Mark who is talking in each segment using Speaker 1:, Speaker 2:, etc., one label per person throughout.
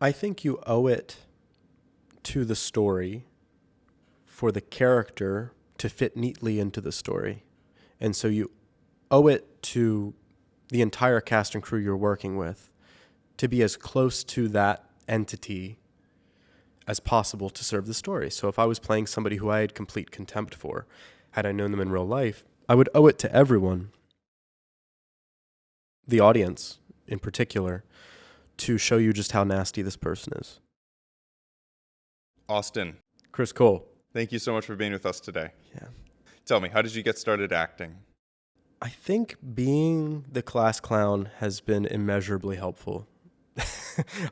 Speaker 1: I think you owe it to the story for the character to fit neatly into the story. And so you owe it to the entire cast and crew you're working with to be as close to that entity as possible to serve the story. So if I was playing somebody who I had complete contempt for, had I known them in real life, I would owe it to everyone, the audience in particular, to show you just how nasty this person is.
Speaker 2: Austin,
Speaker 1: Chris Cole.
Speaker 2: thank you so much for being with us today.
Speaker 1: Yeah.
Speaker 2: Tell me, how did you get started acting?
Speaker 1: I think being the class clown has been immeasurably helpful.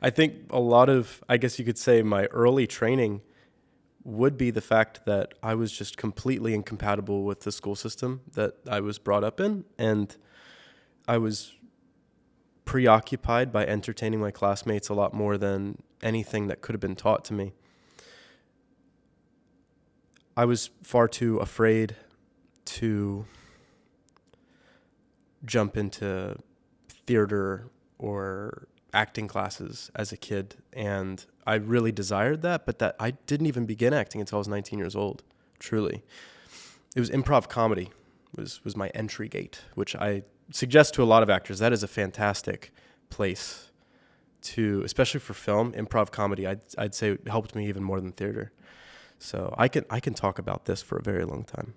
Speaker 1: I think a lot of, I guess you could say, my early training would be the fact that I was just completely incompatible with the school system that I was brought up in, and I was preoccupied by entertaining my classmates a lot more than anything that could have been taught to me. I was far too afraid to jump into theater or acting classes as a kid, and I really desired that, but that I didn't even begin acting until I was 19 years old, truly. It was improv comedy was my entry gate, which I suggest to a lot of actors. That is a fantastic place to, especially for film, improv comedy, I'd say it helped me even more than theater. So I can talk about this for a very long time.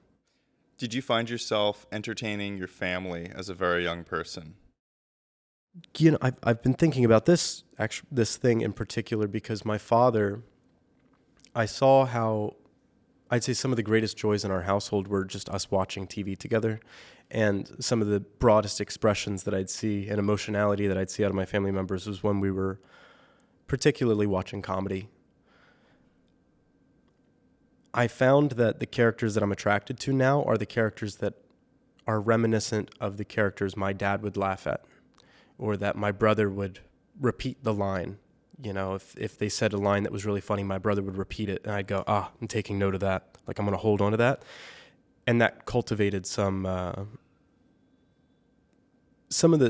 Speaker 2: Did you find yourself entertaining your family as a very young person?
Speaker 1: You know, I've been thinking about this thing in particular because my father, I saw how, I'd say some of the greatest joys in our household were just us watching TV together, and some of the broadest expressions that I'd see and emotionality that I'd see out of my family members was when we were particularly watching comedy. I found that the characters that I'm attracted to now are the characters that are reminiscent of the characters my dad would laugh at, or that my brother would repeat the line. You know, if they said a line that was really funny, my brother would repeat it, and I'd go, I'm taking note of that. Like, I'm going to hold on to that. And that cultivated some of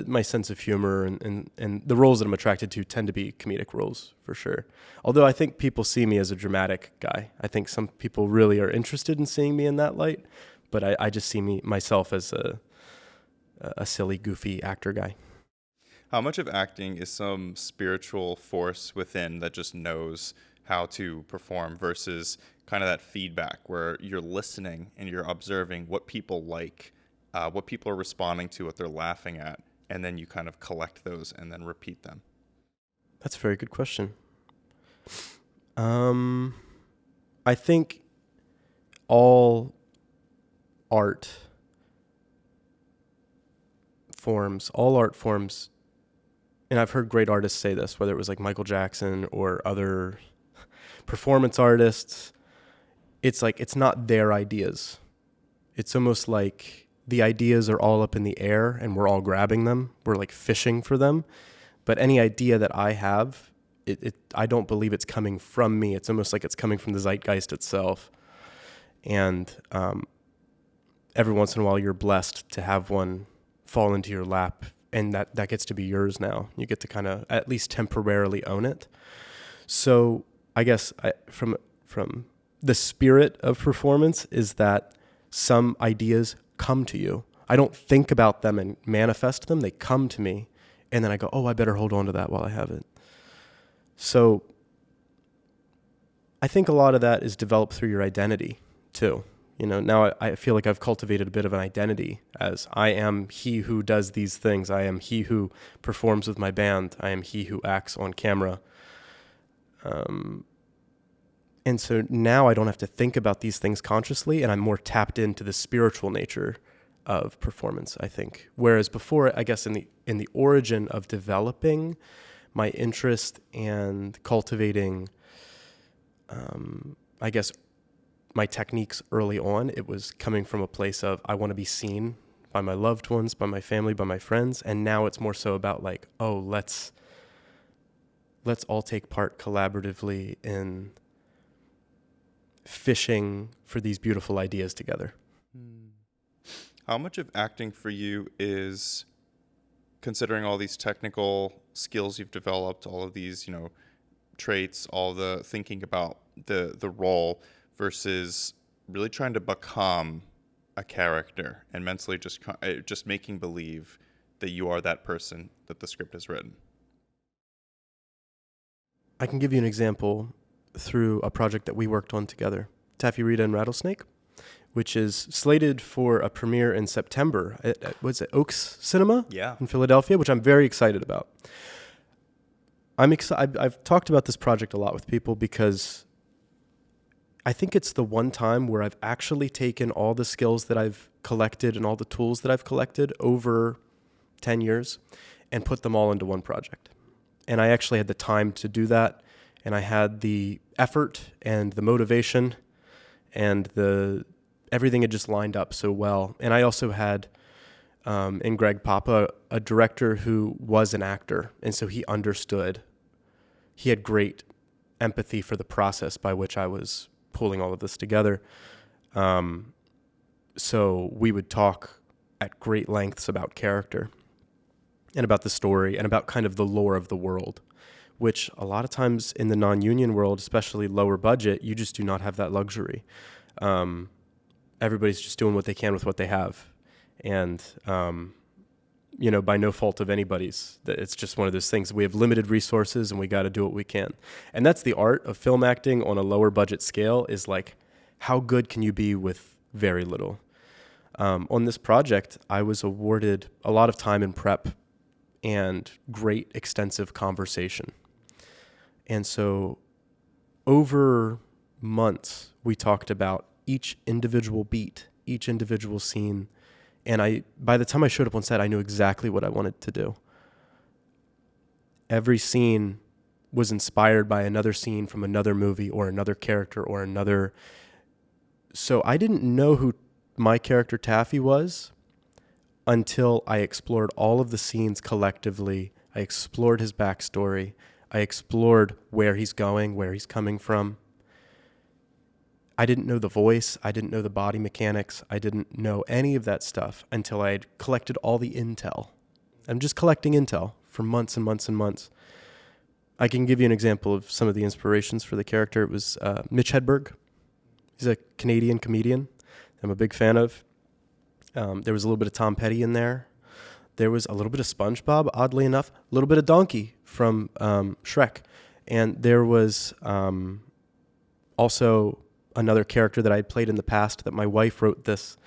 Speaker 1: my sense of humor, and the roles that I'm attracted to tend to be comedic roles, for sure. Although I think people see me as a dramatic guy. I think some people really are interested in seeing me in that light, but I just see myself as a silly, goofy actor guy.
Speaker 2: How much of acting is some spiritual force within that just knows how to perform versus kind of that feedback where you're listening and you're observing what people like, what people are responding to, what they're laughing at, and then you kind of collect those and then repeat them?
Speaker 1: That's a very good question. I think all art forms, and I've heard great artists say this, whether it was like Michael Jackson or other performance artists, it's like, it's not their ideas. It's almost like the ideas are all up in the air and we're all grabbing them. We're like fishing for them. But any idea that I have, I don't believe it's coming from me. It's almost like it's coming from the zeitgeist itself. And every once in a while you're blessed to have one fall into your lap, and that gets to be yours now. You get to kind of at least temporarily own it. So I guess from the spirit of performance is that some ideas come to you. I don't think about them and manifest them. They come to me, and then I go, I better hold on to that while I have it. So I think a lot of that is developed through your identity too. You know, now I feel like I've cultivated a bit of an identity as I am he who does these things. I am he who performs with my band. I am he who acts on camera. And so now I don't have to think about these things consciously, and I'm more tapped into the spiritual nature of performance, I think. Whereas before, I guess in the origin of developing my interest and cultivating, I guess, my techniques early on, it was coming from a place of I want to be seen by my loved ones, by my family, by my friends. And now it's more so about like, let's all take part collaboratively in fishing for these beautiful ideas together.
Speaker 2: How much of acting for you is considering all these technical skills you've developed, all of these, traits, all the thinking about the role versus really trying to become a character and mentally just making believe that you are that person that the script has written?
Speaker 1: I can give you an example through a project that we worked on together, Taffy, Rita, and Rattlesnake, which is slated for a premiere in September at what's it, Oaks Cinema in Philadelphia, which I'm very excited about. I've talked about this project a lot with people because I think it's the one time where I've actually taken all the skills that I've collected and all the tools that I've collected over 10 years and put them all into one project. And I actually had the time to do that, and I had the effort and the motivation, and everything had just lined up so well. And I also had in Greg Papa a director who was an actor, and so he understood. He had great empathy for the process by which I was pulling all of this together. So we would talk at great lengths about character and about the story and about kind of the lore of the world, which a lot of times in the non-union world, especially lower budget, you just do not have that luxury. Everybody's just doing what they can with what they have. And, by no fault of anybody's, it's just one of those things. We have limited resources and we got to do what we can. And that's the art of film acting on a lower budget scale, is like, how good can you be with very little? On this project, I was awarded a lot of time in prep and great extensive conversation. And so over months, we talked about each individual beat, each individual scene. And by the time I showed up on set, I knew exactly what I wanted to do. Every scene was inspired by another scene from another movie or another character or another. So I didn't know who my character Taffy was until I explored all of the scenes collectively. I explored his backstory. I explored where he's going, where he's coming from. I didn't know the voice. I didn't know the body mechanics. I didn't know any of that stuff until I had collected all the intel. I'm just collecting intel for months and months and months. I can give you an example of some of the inspirations for the character. It was Mitch Hedberg. He's a Canadian comedian I'm a big fan of. There was a little bit of Tom Petty in there. There was a little bit of SpongeBob, oddly enough, a little bit of Donkey from Shrek. And there was also another character that I had played in the past that my wife wrote this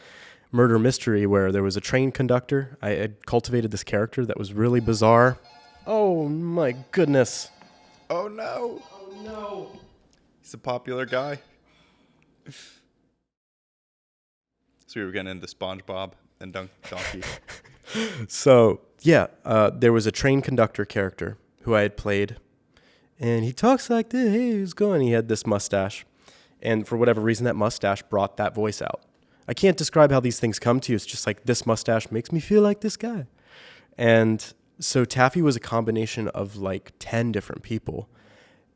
Speaker 1: murder mystery where there was a train conductor. I had cultivated this character that was really bizarre. Oh, my goodness.
Speaker 2: Oh, no.
Speaker 1: Oh, no.
Speaker 2: He's a popular guy. So we were getting into SpongeBob and Donkey.
Speaker 1: So, yeah, there was a train conductor character who I had played. And he talks like this. Hey, how's it going? He had this mustache. And for whatever reason, that mustache brought that voice out. I can't describe how these things come to you. It's just like, this mustache makes me feel like this guy. And so Taffy was a combination of like 10 different people.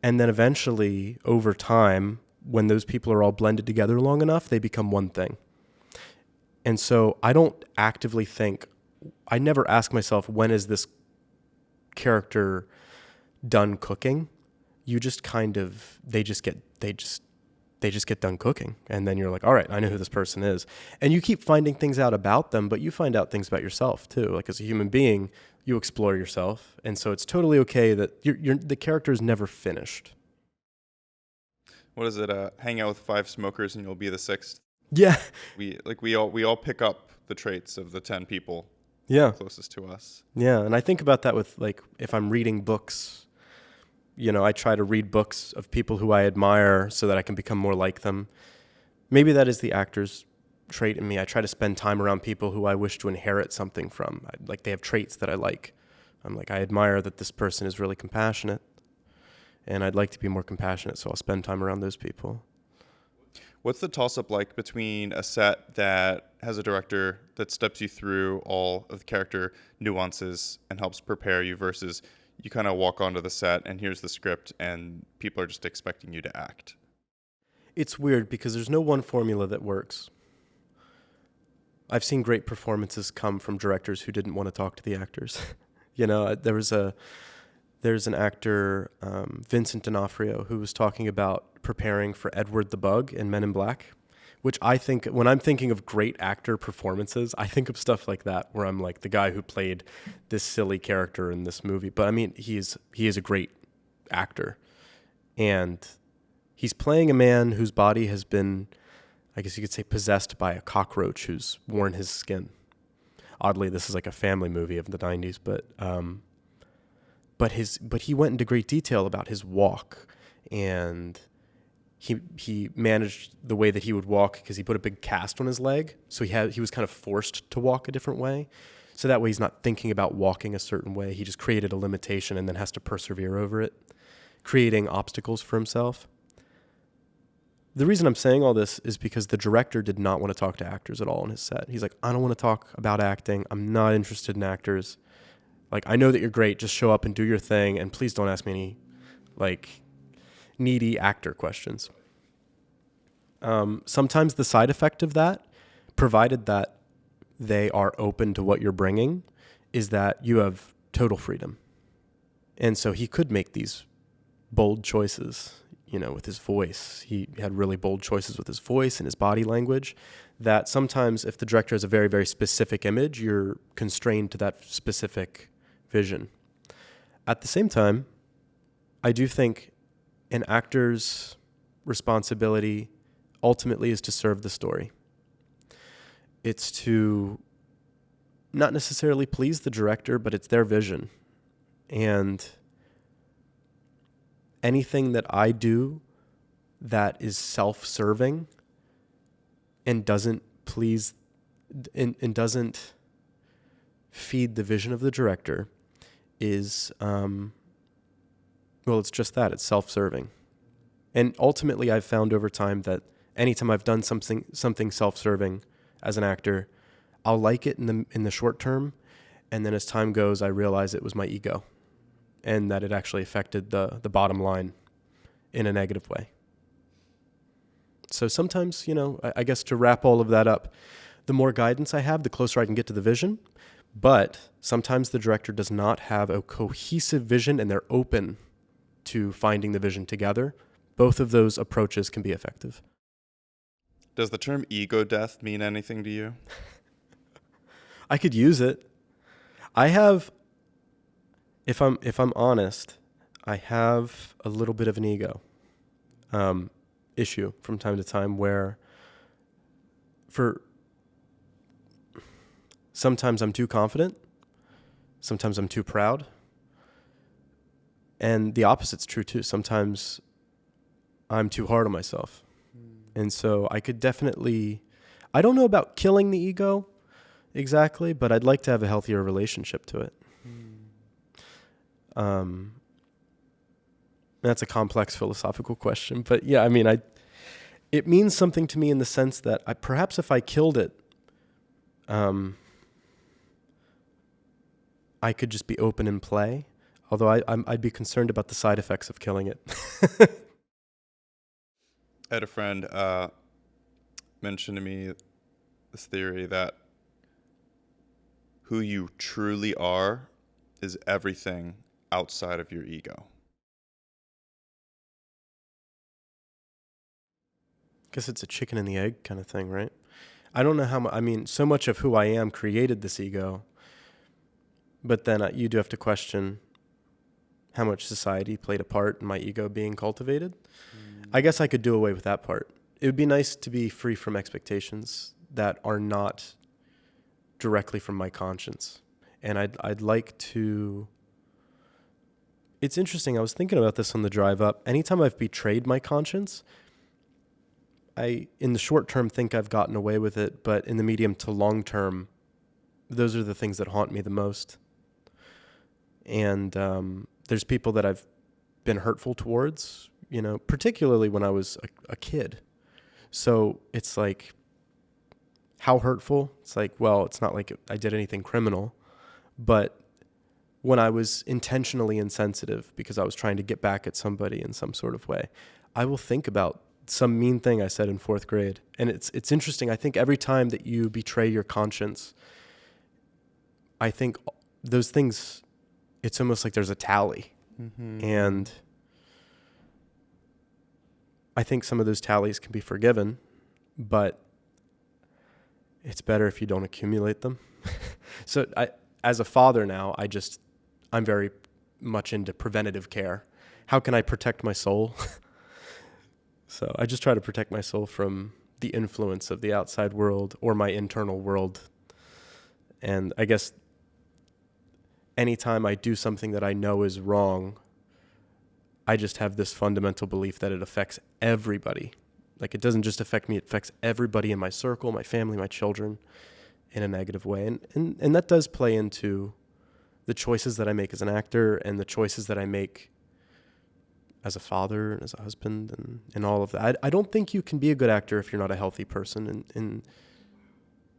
Speaker 1: And then eventually, over time, when those people are all blended together long enough, they become one thing. And so I don't actively think, I never ask myself, when is this character done cooking? You just kind of, they just get done cooking. And then you're like, all right, I know who this person is. And you keep finding things out about them, but you find out things about yourself too. Like as a human being, you explore yourself. And so it's totally okay that the character is never finished.
Speaker 2: What is it? Hang out with 5 smokers and you'll be the 6th.
Speaker 1: Yeah.
Speaker 2: We all pick up the traits of the 10 people closest to us.
Speaker 1: Yeah. And I think about that with like, if I'm reading books, I try to read books of people who I admire so that I can become more like them. Maybe that is the actor's trait in me. I try to spend time around people who I wish to inherit something from. Like they have traits that I like. I'm like, I admire that this person is really compassionate, and I'd like to be more compassionate, so I'll spend time around those people.
Speaker 2: What's the toss-up like between a set that has a director that steps you through all of the character nuances and helps prepare you versus you kind of walk onto the set and here's the script and people are just expecting you to act?
Speaker 1: It's weird because there's no one formula that works. I've seen great performances come from directors who didn't want to talk to the actors. There there's an actor, Vincent D'Onofrio, who was talking about preparing for Edward the Bug in Men in Black, which I think, when I'm thinking of great actor performances, I think of stuff like that, where I'm like the guy who played this silly character in this movie. But I mean, he is a great actor. And he's playing a man whose body has been, I guess you could say, possessed by a cockroach who's worn his skin. Oddly, this is like a family movie of the 90s, but he went into great detail about his walk, and he managed the way that he would walk because he put a big cast on his leg, so he was kind of forced to walk a different way. So that way he's not thinking about walking a certain way. He just created a limitation and then has to persevere over it, creating obstacles for himself. The reason I'm saying all this is because the director did not want to talk to actors at all on his set. He's like, I don't want to talk about acting. I'm not interested in actors. Like, I know that you're great. Just show up and do your thing, and please don't ask me any, like, needy actor questions. Sometimes the side effect of that, provided that they are open to what you're bringing, is that you have total freedom. And so he could make these bold choices, with his voice. He had really bold choices with his voice and his body language that sometimes if the director has a very, very specific image, you're constrained to that specific vision. At the same time, I do think an actor's responsibility ultimately is to serve the story. It's to not necessarily please the director, but it's their vision. And anything that I do that is self-serving and doesn't please and doesn't feed the vision of the director is, it's just that. It's self-serving. And ultimately, I've found over time that anytime I've done something self-serving as an actor, I'll like it in the short term, and then as time goes, I realize it was my ego, and that it actually affected the bottom line in a negative way. So sometimes, I guess to wrap all of that up, the more guidance I have, the closer I can get to the vision. But sometimes the director does not have a cohesive vision and they're open to finding the vision together. Both of those approaches can be effective.
Speaker 2: Does the term ego death mean anything to you?
Speaker 1: I could use it. I have, if I'm honest, I have a little bit of an ego issue from time to time where sometimes I'm too confident, sometimes I'm too proud, and the opposite's true too. Sometimes I'm too hard on myself. And so I could definitely, I don't know about killing the ego exactly, but I'd like to have a healthier relationship to it. That's a complex philosophical question, but yeah, I mean, it means something to me in the sense that perhaps if I killed it, I could just be open and play. Although I'd be concerned about the side effects of killing it.
Speaker 2: I had a friend mention to me this theory that who you truly are is everything outside of your ego.
Speaker 1: Guess it's a chicken and the egg kind of thing, right? I don't know how much, so much of who I am created this ego, but then you do have to question how much society played a part in my ego being cultivated. I guess I could do away with that part. It would be nice to be free from expectations that are not directly from my conscience. And I'd like to... It's interesting, I was thinking about this on the drive up. Anytime I've betrayed my conscience, I, in the short term, think I've gotten away with it, but in the medium to long term, those are the things that haunt me the most. And there's people that I've been hurtful towards, particularly when I was a kid. So it's like, how hurtful? It's like, well, it's not like I did anything criminal, but when I was intentionally insensitive because I was trying to get back at somebody in some sort of way, I will think about some mean thing I said in 4th grade. And it's interesting. I think every time that you betray your conscience, I think those things, it's almost like there's a tally. And I think some of those tallies can be forgiven, but it's better if you don't accumulate them. So as a father now, I'm very much into preventative care. How can I protect my soul? So I just try to protect my soul from the influence of the outside world or my internal world. And I guess anytime I do something that I know is wrong, I just have this fundamental belief that it affects everybody. Like, it doesn't just affect me, it affects everybody in my circle, my family, my children, in a negative way. And that does play into the choices that I make as an actor and the choices that I make as a father, as a husband, and all of that. I don't think you can be a good actor if you're not a healthy person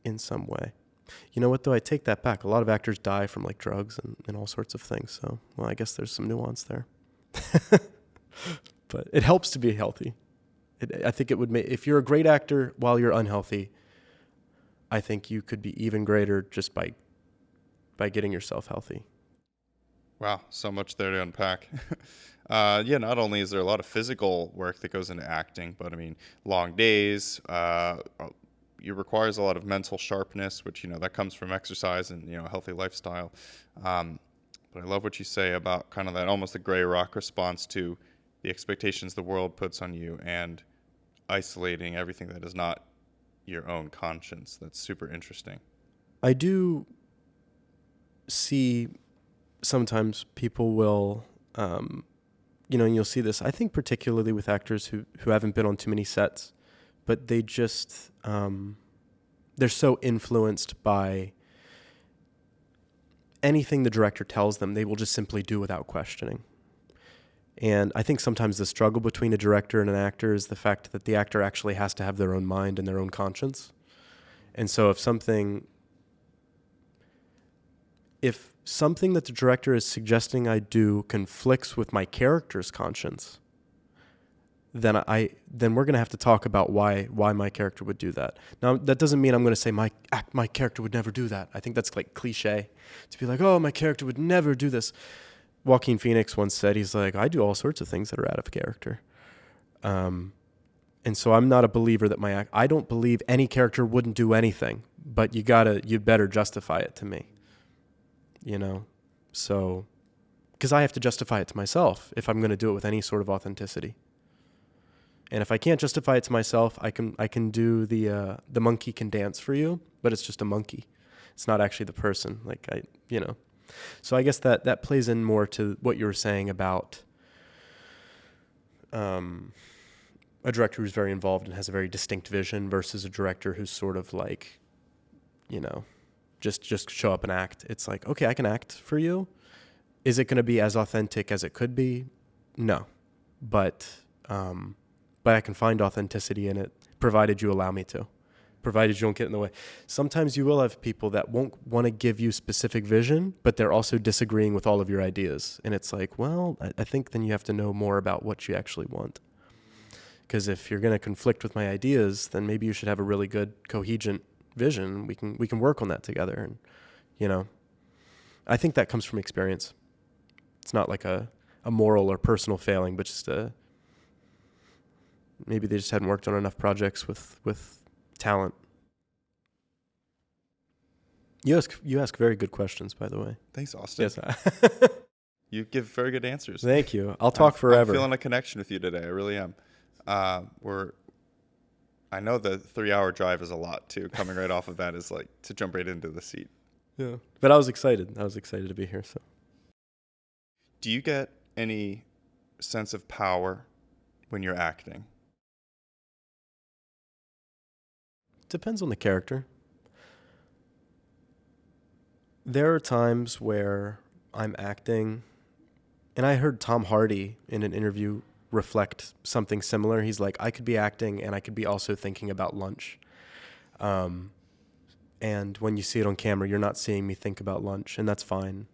Speaker 1: in some way. You know what, though? I take that back. A lot of actors die from, like, drugs and all sorts of things. So, well, I guess there's some nuance there. But it helps to be healthy. I think it would make, if you're a great actor while you're unhealthy, I think you could be even greater just by getting yourself healthy.
Speaker 2: Wow, so much there to unpack. Yeah, not only is there a lot of physical work that goes into acting, but I mean, long days, it requires a lot of mental sharpness, which, that comes from exercise and, a healthy lifestyle. But I love what you say about kind of that almost a gray rock response to the expectations the world puts on you and isolating everything that is not your own conscience. That's super interesting.
Speaker 1: I do see sometimes people will, and you'll see this, I think particularly with actors who haven't been on too many sets, but they just, they're so influenced by anything the director tells them, they will just simply do without questioning. And I think sometimes the struggle between a director and an actor is the fact that the actor actually has to have their own mind and their own conscience. And so if something that the director is suggesting I do conflicts with my character's conscience, then we're going to have to talk about why my character would do that. Now, that doesn't mean I'm going to say my character would never do that. I think that's like cliche to be like, oh, my character would never do this. 𝐏𝐤𝐭e Phoenix once said, he's like, I do all sorts of things that are out of character. And so I'm not a believer that I don't believe any character wouldn't do anything, but you'd better justify it to me. So, because I have to justify it to myself if I'm going to do it with any sort of authenticity. And if I can't justify it to myself, I can do the monkey can dance for you, but it's just a monkey. It's not actually the person. So I guess that plays in more to what you were saying about a director who's very involved and has a very distinct vision versus a director who's sort of like, just show up and act. It's like, okay, I can act for you. Is it going to be as authentic as it could be? No, but I can find authenticity in it, provided you allow me to, provided you don't get in the way. Sometimes you will have people that won't want to give you specific vision, but they're also disagreeing with all of your ideas. And it's like, well, I think then you have to know more about what you actually want. Because if you're going to conflict with my ideas, then maybe you should have a really good coherent vision. We can work on that together. And, I think that comes from experience. It's not like a moral or personal failing, but just maybe they just hadn't worked on enough projects with talent. You ask very good questions, by the way.
Speaker 2: Thanks, Austin.
Speaker 1: Yes.
Speaker 2: You give very good answers.
Speaker 1: Thank you. I'll talk forever.
Speaker 2: I'm feeling a connection with you today. I really am. I know the 3-hour drive is a lot too. Coming right off of that is like to jump right into the seat.
Speaker 1: Yeah. But I was excited. I was excited to be here. So,
Speaker 2: do you get any sense of power when you're acting?
Speaker 1: Depends on the character. There are times where I'm acting, and I heard Tom Hardy in an interview reflect something similar. He's like, I could be acting and I could be also thinking about lunch. And when you see it on camera, you're not seeing me think about lunch, and that's fine.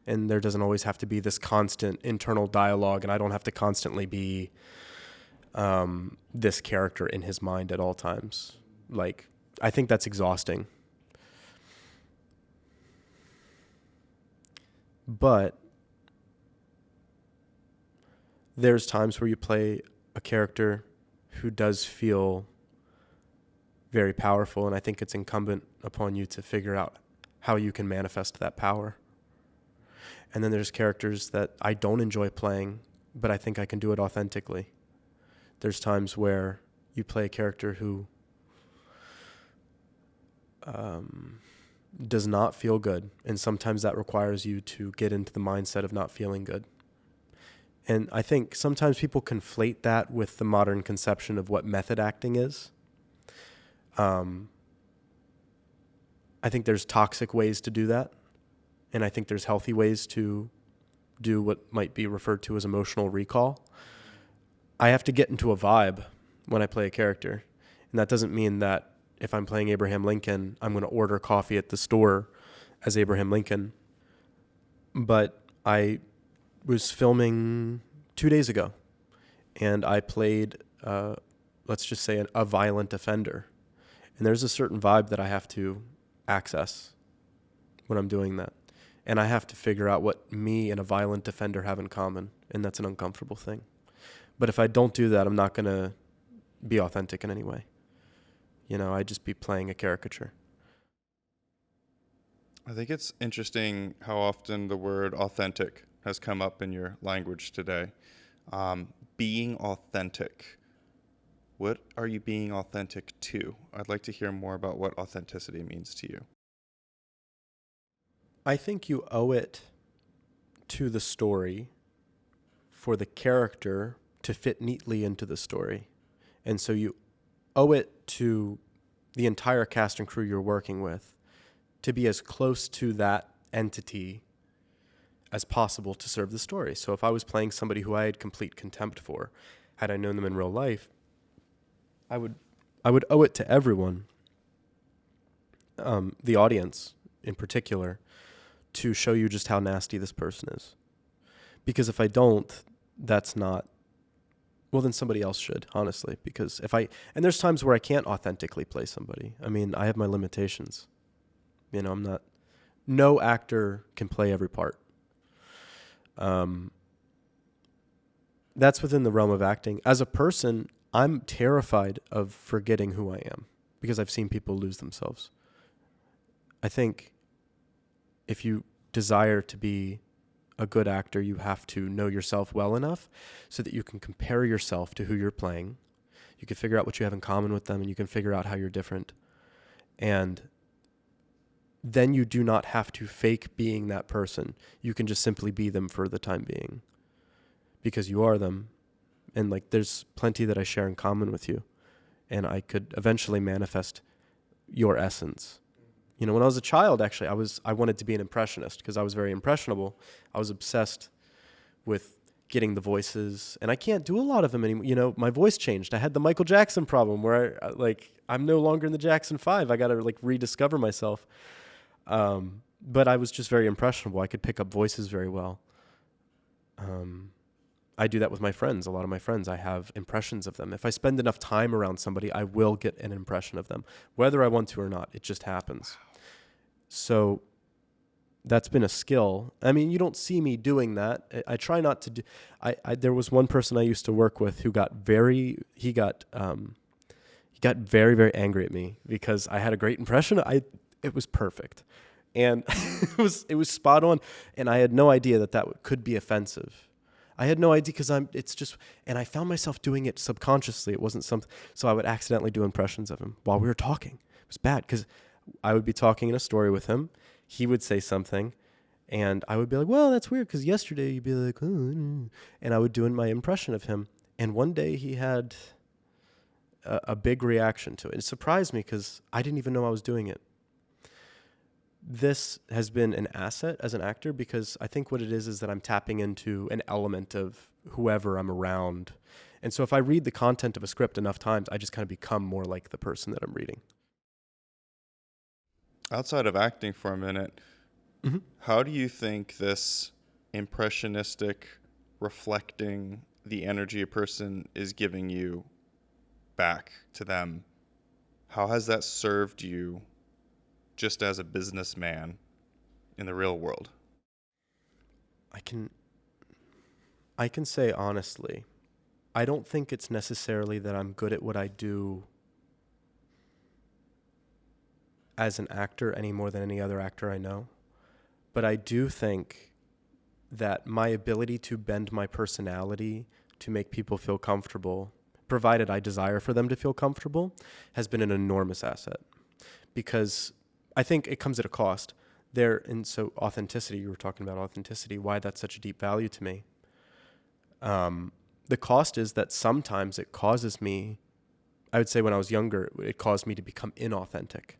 Speaker 1: And there doesn't always have to be this constant internal dialogue, and I don't have to constantly be this character in his mind at all times. Like, I think that's exhausting. But there's times where you play a character who does feel very powerful, and I think it's incumbent upon you to figure out how you can manifest that power. And then there's characters that I don't enjoy playing, but I think I can do it authentically. There's times where you play a character who does not feel good, and sometimes that requires you to get into the mindset of not feeling good. And I think sometimes people conflate that with the modern conception of what method acting is. I think there's toxic ways to do that, and I think there's healthy ways to do what might be referred to as emotional recall. I have to get into a vibe when I play a character, and that doesn't mean that if I'm playing Abraham Lincoln, I'm going to order coffee at the store as Abraham Lincoln. But I was filming 2 days ago, and I played, let's just say, a violent offender. And there's a certain vibe that I have to access when I'm doing that. And I have to figure out what me and a violent offender have in common, and that's an uncomfortable thing. But if I don't do that, I'm not going to be authentic in any way. I'd just be playing a caricature.
Speaker 2: I think it's interesting how often the word authentic has come up in your language today. Being authentic. What are you being authentic to? I'd like to hear more about what authenticity means to you.
Speaker 1: I think you owe it to the story for the character to fit neatly into the story. And so you owe it to the entire cast and crew you're working with to be as close to that entity as possible to serve the story. So if I was playing somebody who I had complete contempt for, had I known them in real life, I would owe it to everyone, the audience in particular, to show you just how nasty this person is. Because if I don't, that's not, well, then somebody else should, honestly. Because and there's times where I can't authentically play somebody. I mean, I have my limitations. No actor can play every part. That's within the realm of acting. As a person, I'm terrified of forgetting who I am because I've seen people lose themselves. I think if you desire to be a good actor, you have to know yourself well enough so that you can compare yourself to who you're playing. You can figure out what you have in common with them, and you can figure out how you're different. And then you do not have to fake being that person. You can just simply be them for the time being because you are them. And there's plenty that I share in common with you, and I could eventually manifest your essence. When I was a child, actually, I wanted to be an impressionist because I was very impressionable. I was obsessed with getting the voices, and I can't do a lot of them anymore. My voice changed. I had the Michael Jackson problem where I'm no longer in the Jackson 5. I got to rediscover myself. But I was just very impressionable. I could pick up voices very well. I do that with my friends. A lot of my friends, I have impressions of them. If I spend enough time around somebody, I will get an impression of them, whether I want to or not. It just happens. So that's been a skill. I mean, you don't see me doing that. I try not to do. There was one person I used to work with who got very very angry at me because I had a great impression. It was perfect, and it was spot on, and I had no idea that could be offensive. I had no idea because and I found myself doing it subconsciously. It wasn't something, so I would accidentally do impressions of him while we were talking. It was bad because I would be talking in a story with him. He would say something, and I would be like, well, that's weird because yesterday you'd be like, oh, and I would do my impression of him. And one day he had a big reaction to it. It surprised me because I didn't even know I was doing it. This has been an asset as an actor because I think what it is that I'm tapping into an element of whoever I'm around. And so if I read the content of a script enough times, I just kind of become more like the person that I'm reading.
Speaker 2: Outside of acting for a minute,
Speaker 1: Mm-hmm.
Speaker 2: How do you think this impressionistic reflecting the energy a person is giving you back to them, how has that served you just as a businessman in the real world?
Speaker 1: I can say honestly, I don't think it's necessarily that I'm good at what I do as an actor any more than any other actor I know. But I do think that my ability to bend my personality to make people feel comfortable, provided I desire for them to feel comfortable, has been an enormous asset. Because I think it comes at a cost. So authenticity, you were talking about authenticity, why that's such a deep value to me. The cost is that sometimes it causes me, I would say when I was younger, it caused me to become inauthentic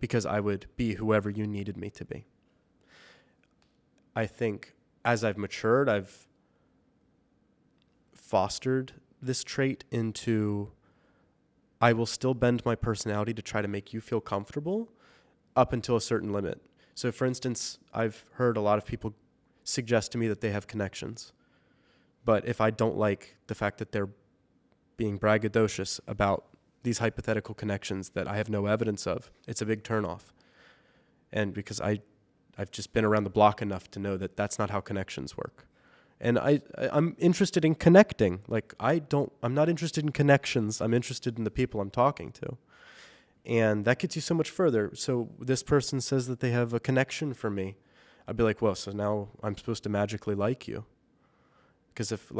Speaker 1: because I would be whoever you needed me to be. I think as I've matured, I've fostered this trait into, I will still bend my personality to try to make you feel comfortable up until a certain limit. So for instance, I've heard a lot of people suggest to me that they have connections. But if I don't like the fact that they're being braggadocious about these hypothetical connections that I have no evidence of, it's a big turnoff. And because I've just been around the block enough to know that that's not how connections work. And I'm interested in connecting. Like I'm not interested in connections. I'm interested in the people I'm talking to. And that gets you so much further. So this person says that they have a connection for me. I'd be like, well, so now I'm supposed to magically like you. Because if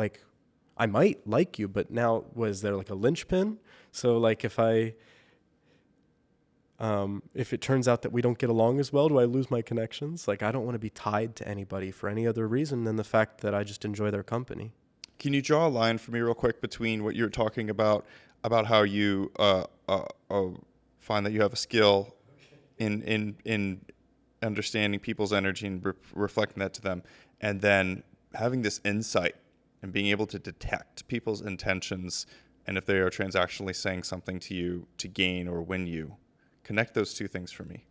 Speaker 1: I might like you, but now was there like a linchpin? So like if it turns out that we don't get along as well, do I lose my connections? Like I don't want to be tied to anybody for any other reason than the fact that I just enjoy their company.
Speaker 2: Can you draw a line for me real quick between what you're talking about how you find that you have a skill in understanding people's energy and reflecting that to them, and then having this insight and being able to detect people's intentions and if they are transactionally saying something to you to gain or win you? Connect those two things for me.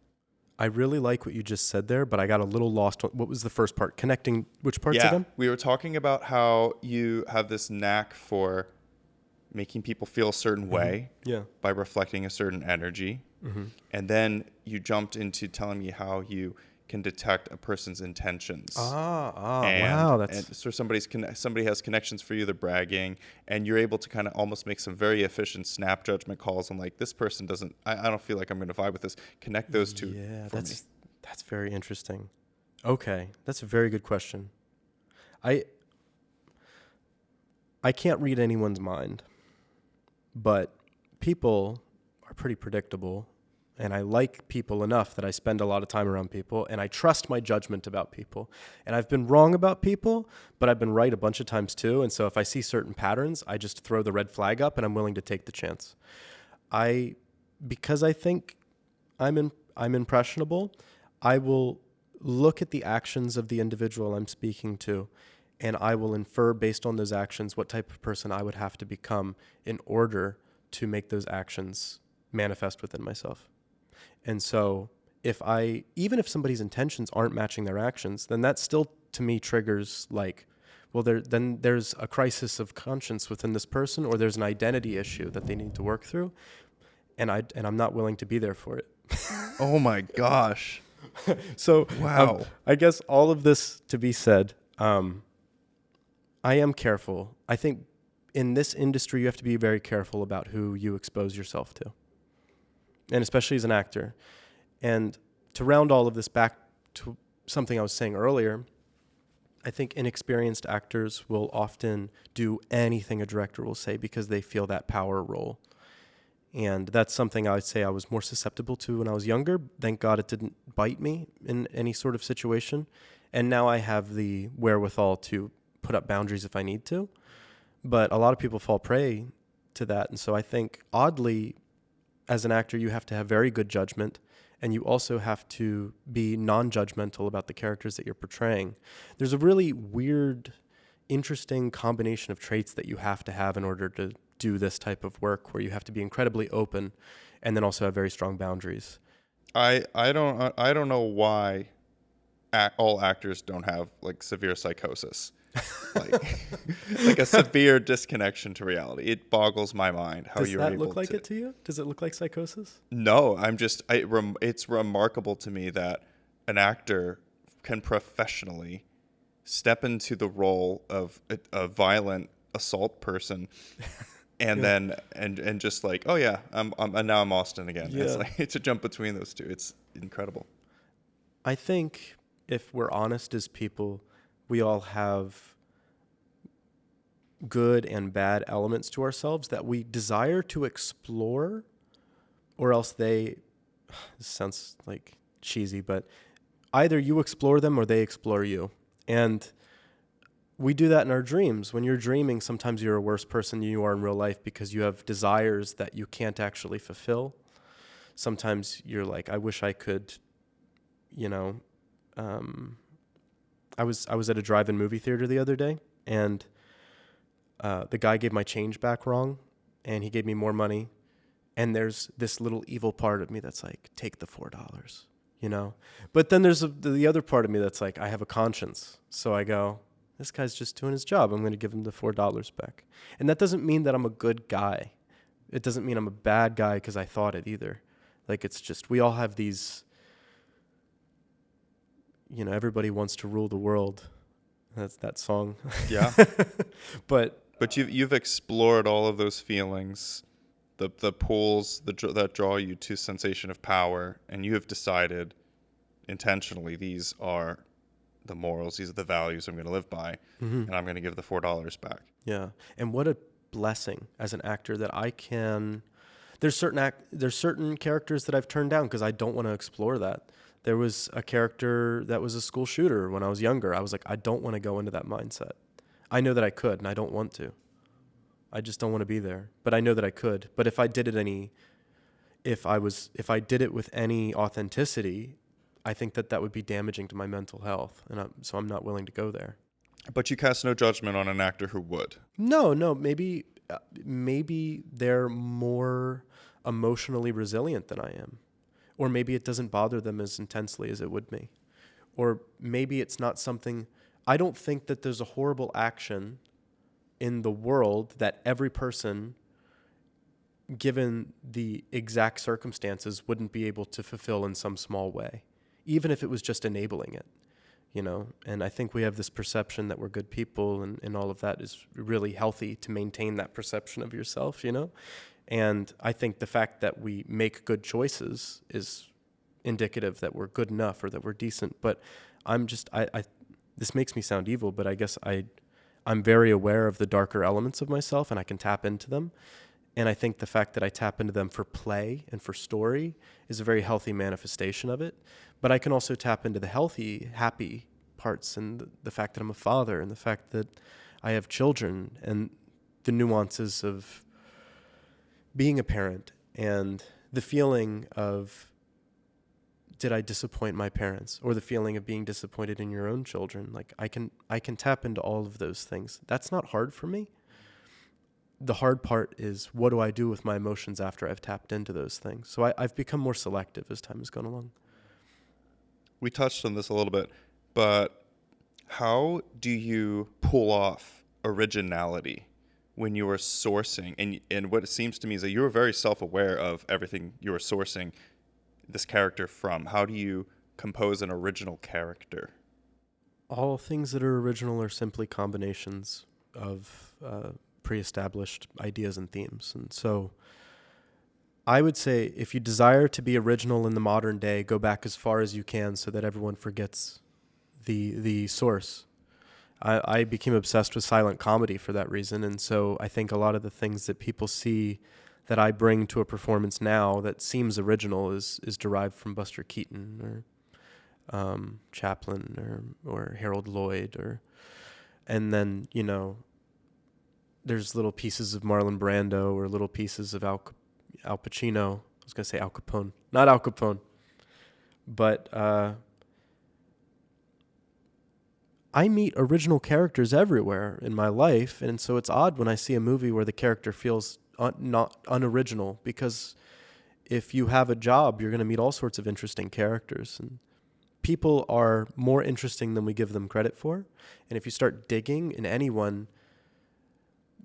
Speaker 1: I really like what you just said there, but I got a little lost. What was the first part? Connecting which parts again?
Speaker 2: We were talking about how you have this knack for making people feel a certain way by reflecting a certain energy. Mm-hmm. And then you jumped into telling me how you can detect a person's intentions.
Speaker 1: Wow.
Speaker 2: And so somebody has connections for you, they're bragging, and you're able to kind of almost make some very efficient snap judgment calls on like, this person doesn't, I don't feel like I'm going to vibe with this. Connect those two.
Speaker 1: Yeah, that's very interesting. Okay, that's a very good question. I can't read anyone's mind, but people are pretty predictable. And I like people enough that I spend a lot of time around people, and I trust my judgment about people. And I've been wrong about people, but I've been right a bunch of times too. And so if I see certain patterns, I just throw the red flag up, and I'm willing to take the chance. Because I think I'm impressionable, I will look at the actions of the individual I'm speaking to, and I will infer based on those actions what type of person I would have to become in order to make those actions manifest within myself. And so even if somebody's intentions aren't matching their actions, then that still to me triggers like, well, then there's a crisis of conscience within this person, or there's an identity issue that they need to work through. And I'm not willing to be there for it.
Speaker 2: Oh my gosh.
Speaker 1: So
Speaker 2: wow.
Speaker 1: I guess all of this to be said, I am careful. I think in this industry, you have to be very careful about who you expose yourself to. And especially as an actor. And to round all of this back to something I was saying earlier, I think inexperienced actors will often do anything a director will say because they feel that power role. And that's something I would say I was more susceptible to when I was younger. Thank God it didn't bite me in any sort of situation. And now I have the wherewithal to put up boundaries if I need to. But a lot of people fall prey to that. And so I think, oddly, as an actor, you have to have very good judgment, and you also have to be non-judgmental about the characters that you're portraying. There's a really weird, interesting combination of traits that you have to have in order to do this type of work, where you have to be incredibly open and then also have very strong boundaries.
Speaker 2: I don't know why all actors don't have like severe psychosis. like a severe disconnection to reality. It boggles my mind how you're able to. Does that look
Speaker 1: like it to you? Does it look like psychosis?
Speaker 2: No, it's remarkable to me that an actor can professionally step into the role of a violent assault person, and
Speaker 1: Yeah.
Speaker 2: then and just like, oh yeah, and now I'm Austin again. It's
Speaker 1: Yeah.
Speaker 2: like to jump between those two. It's incredible.
Speaker 1: I think if we're honest as people, we all have good and bad elements to ourselves that we desire to explore, or else they, this sounds like cheesy, but either you explore them or they explore you. And we do that in our dreams. When you're dreaming, sometimes you're a worse person than you are in real life because you have desires that you can't actually fulfill. Sometimes you're like, I wish I could, you know, I was at a drive-in movie theater the other day, and the guy gave my change back wrong, and he gave me more money. And there's this little evil part of me that's like, take the $4, you know? But then there's the other part of me that's like, I have a conscience. So I go, this guy's just doing his job. I'm going to give him the $4 back. And that doesn't mean that I'm a good guy. It doesn't mean I'm a bad guy because I thought it either. Like, it's just, we all have these, you know, everybody wants to rule the world. That's that song.
Speaker 2: Yeah.
Speaker 1: But
Speaker 2: you've explored all of those feelings, the pulls that draw you to sensation of power, and you have decided intentionally, these are the morals, these are the values I'm going to live by, and I'm going to give the $4 back.
Speaker 1: yeah. And what a blessing as an actor that I can, there's certain characters that I've turned down because I don't want to explore that. There was a character that was a school shooter when I was younger. I was like, I don't want to go into that mindset. I know that I could, and I don't want to. I just don't want to be there. But I know that I could. But if I did it if I did it with any authenticity, I think that would be damaging to my mental health, and so I'm not willing to go there.
Speaker 2: But you cast no judgment on an actor who would.
Speaker 1: No, maybe they're more emotionally resilient than I am. Or maybe it doesn't bother them as intensely as it would me. Or maybe it's not something, I don't think that there's a horrible action in the world that every person, given the exact circumstances, wouldn't be able to fulfill in some small way, even if it was just enabling it, you know? And I think we have this perception that we're good people, and all of that is really healthy to maintain that perception of yourself, you know? And I think the fact that we make good choices is indicative that we're good enough or that we're decent. But I'm just, this makes me sound evil, but I guess I'm very aware of the darker elements of myself, and I can tap into them. And I think the fact that I tap into them for play and for story is a very healthy manifestation of it. But I can also tap into the healthy, happy parts, and the fact that I'm a father, and the fact that I have children, and the nuances of being a parent, and the feeling of, did I disappoint my parents, or the feeling of being disappointed in your own children. Like, I can tap into all of those things. That's not hard for me. The hard part is, what do I do with my emotions after I've tapped into those things? So I've become more selective as time has gone along.
Speaker 2: We touched on this a little bit, but how do you pull off originality when you are sourcing? And what it seems to me is that you're very self-aware of everything you are sourcing this character from. How do you compose an original character?
Speaker 1: All things that are original are simply combinations of pre-established ideas and themes. And so I would say, if you desire to be original in the modern day, go back as far as you can so that everyone forgets the source. I became obsessed with silent comedy for that reason. And so I think a lot of the things that people see that I bring to a performance now that seems original is derived from Buster Keaton or Chaplin or Harold Lloyd, and then, you know, there's little pieces of Marlon Brando or little pieces of Al Pacino. I was going to say Al Capone, not Al Capone, but I meet original characters everywhere in my life, and so it's odd when I see a movie where the character feels not unoriginal, because if you have a job, you're going to meet all sorts of interesting characters, and people are more interesting than we give them credit for. And if you start digging in anyone,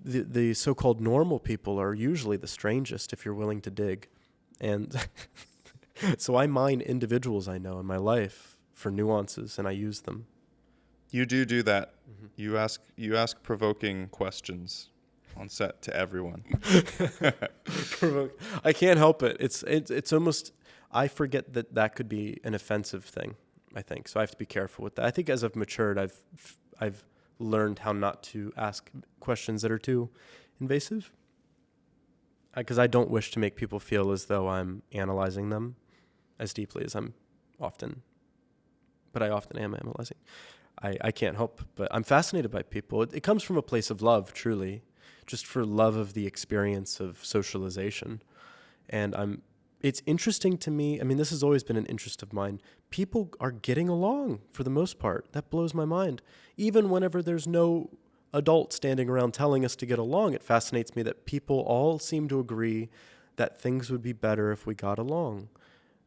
Speaker 1: the so-called normal people are usually the strangest if you're willing to dig. And so I mine individuals I know in my life for nuances, and I use them.
Speaker 2: You do that. You ask provoking questions on set to everyone.
Speaker 1: I can't help it. It's almost, I forget that could be an offensive thing, I think. So I have to be careful with that. I think as I've matured, I've learned how not to ask questions that are too invasive. Because I don't wish to make people feel as though I'm analyzing them as deeply as but I often am analyzing. I can't help, but I'm fascinated by people. It comes from a place of love, truly, just for love of the experience of socialization. And it's interesting to me. I mean, this has always been an interest of mine. People are getting along for the most part. That blows my mind. Even whenever there's no adult standing around telling us to get along, it fascinates me that people all seem to agree that things would be better if we got along.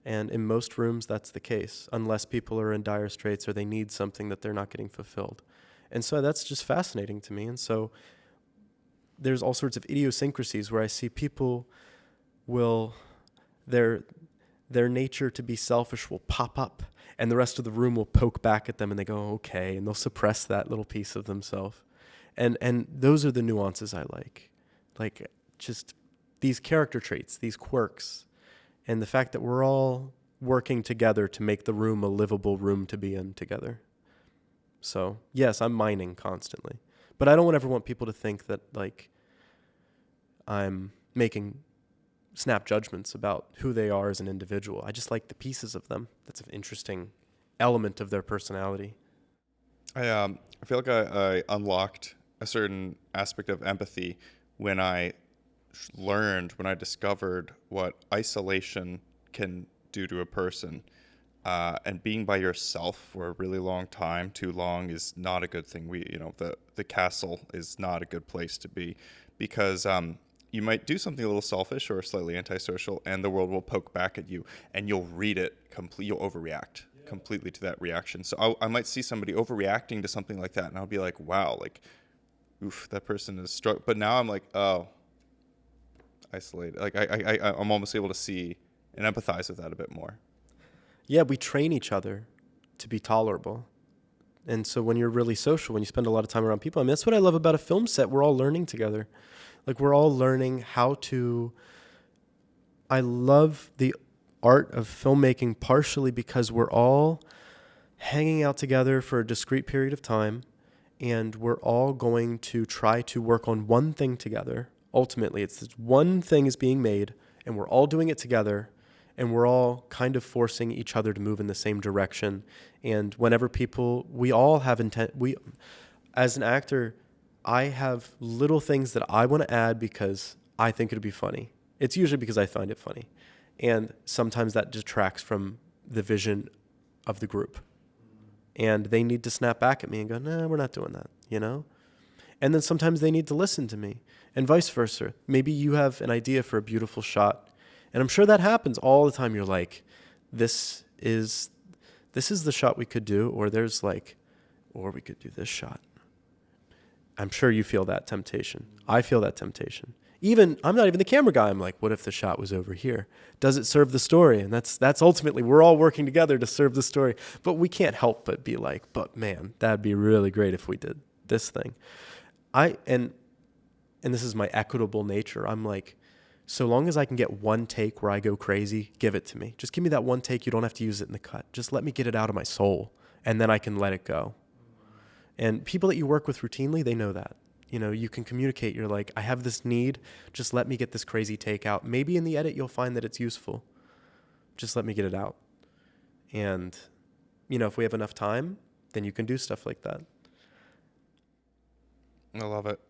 Speaker 1: And in most rooms, that's the case, unless people are in dire straits or they need something that they're not getting fulfilled. And so that's just fascinating to me. And so there's all sorts of idiosyncrasies where I see people their nature to be selfish will pop up, and the rest of the room will poke back at them, and they go, okay, and they'll suppress that little piece of themselves. And those are the nuances I like just these character traits, these quirks, and the fact that we're all working together to make the room a livable room to be in together. So yes, I'm mining constantly, but I don't ever want people to think that like I'm making snap judgments about who they are as an individual. I just like the pieces of them. That's an interesting element of their personality.
Speaker 2: I feel like I unlocked a certain aspect of empathy when I discovered what isolation can do to a person. And being by yourself for a really long time, too long, is not a good thing. The castle is not a good place to be, because you might do something a little selfish or slightly antisocial, and the world will poke back at you, and you'll read it you'll overreact completely to that reaction. So I might see somebody overreacting to something like that, and I'll be like, wow, like, oof, that person is struck. But now I'm like, oh, isolated. Like I'm almost able to see and empathize with that a bit more.
Speaker 1: Yeah, we train each other to be tolerable. And so when you're really social, when you spend a lot of time around people, I mean, that's what I love about a film set. We're all learning together. Like, we're all learning how to... I love the art of filmmaking partially because we're all hanging out together for a discrete period of time, and we're all going to try to work on one thing together. Ultimately, it's this one thing is being made, and we're all doing it together, and we're all kind of forcing each other to move in the same direction. And whenever we all have intent. As an actor, I have little things that I want to add because I think it'd be funny. It's usually because I find it funny. And sometimes that detracts from the vision of the group. And they need to snap back at me and go, nah, we're not doing that, you know? And then sometimes they need to listen to me, and vice versa. Maybe you have an idea for a beautiful shot, and I'm sure that happens all the time. You're like, this is the shot we could do, or or we could do this shot. I'm sure you feel that temptation. I feel that temptation. I'm not even the camera guy. I'm like, what if the shot was over here? Does it serve the story? And that's ultimately, we're all working together to serve the story. But we can't help but be like, but man, that'd be really great if we did this thing. And this is my equitable nature. I'm like, so long as I can get one take where I go crazy, give it to me. Just give me that one take. You don't have to use it in the cut. Just let me get it out of my soul, and then I can let it go. And people that you work with routinely, they know that. You know, you can communicate. You're like, I have this need. Just let me get this crazy take out. Maybe in the edit, you'll find that it's useful. Just let me get it out. And, if we have enough time, then you can do stuff like that.
Speaker 2: I love it.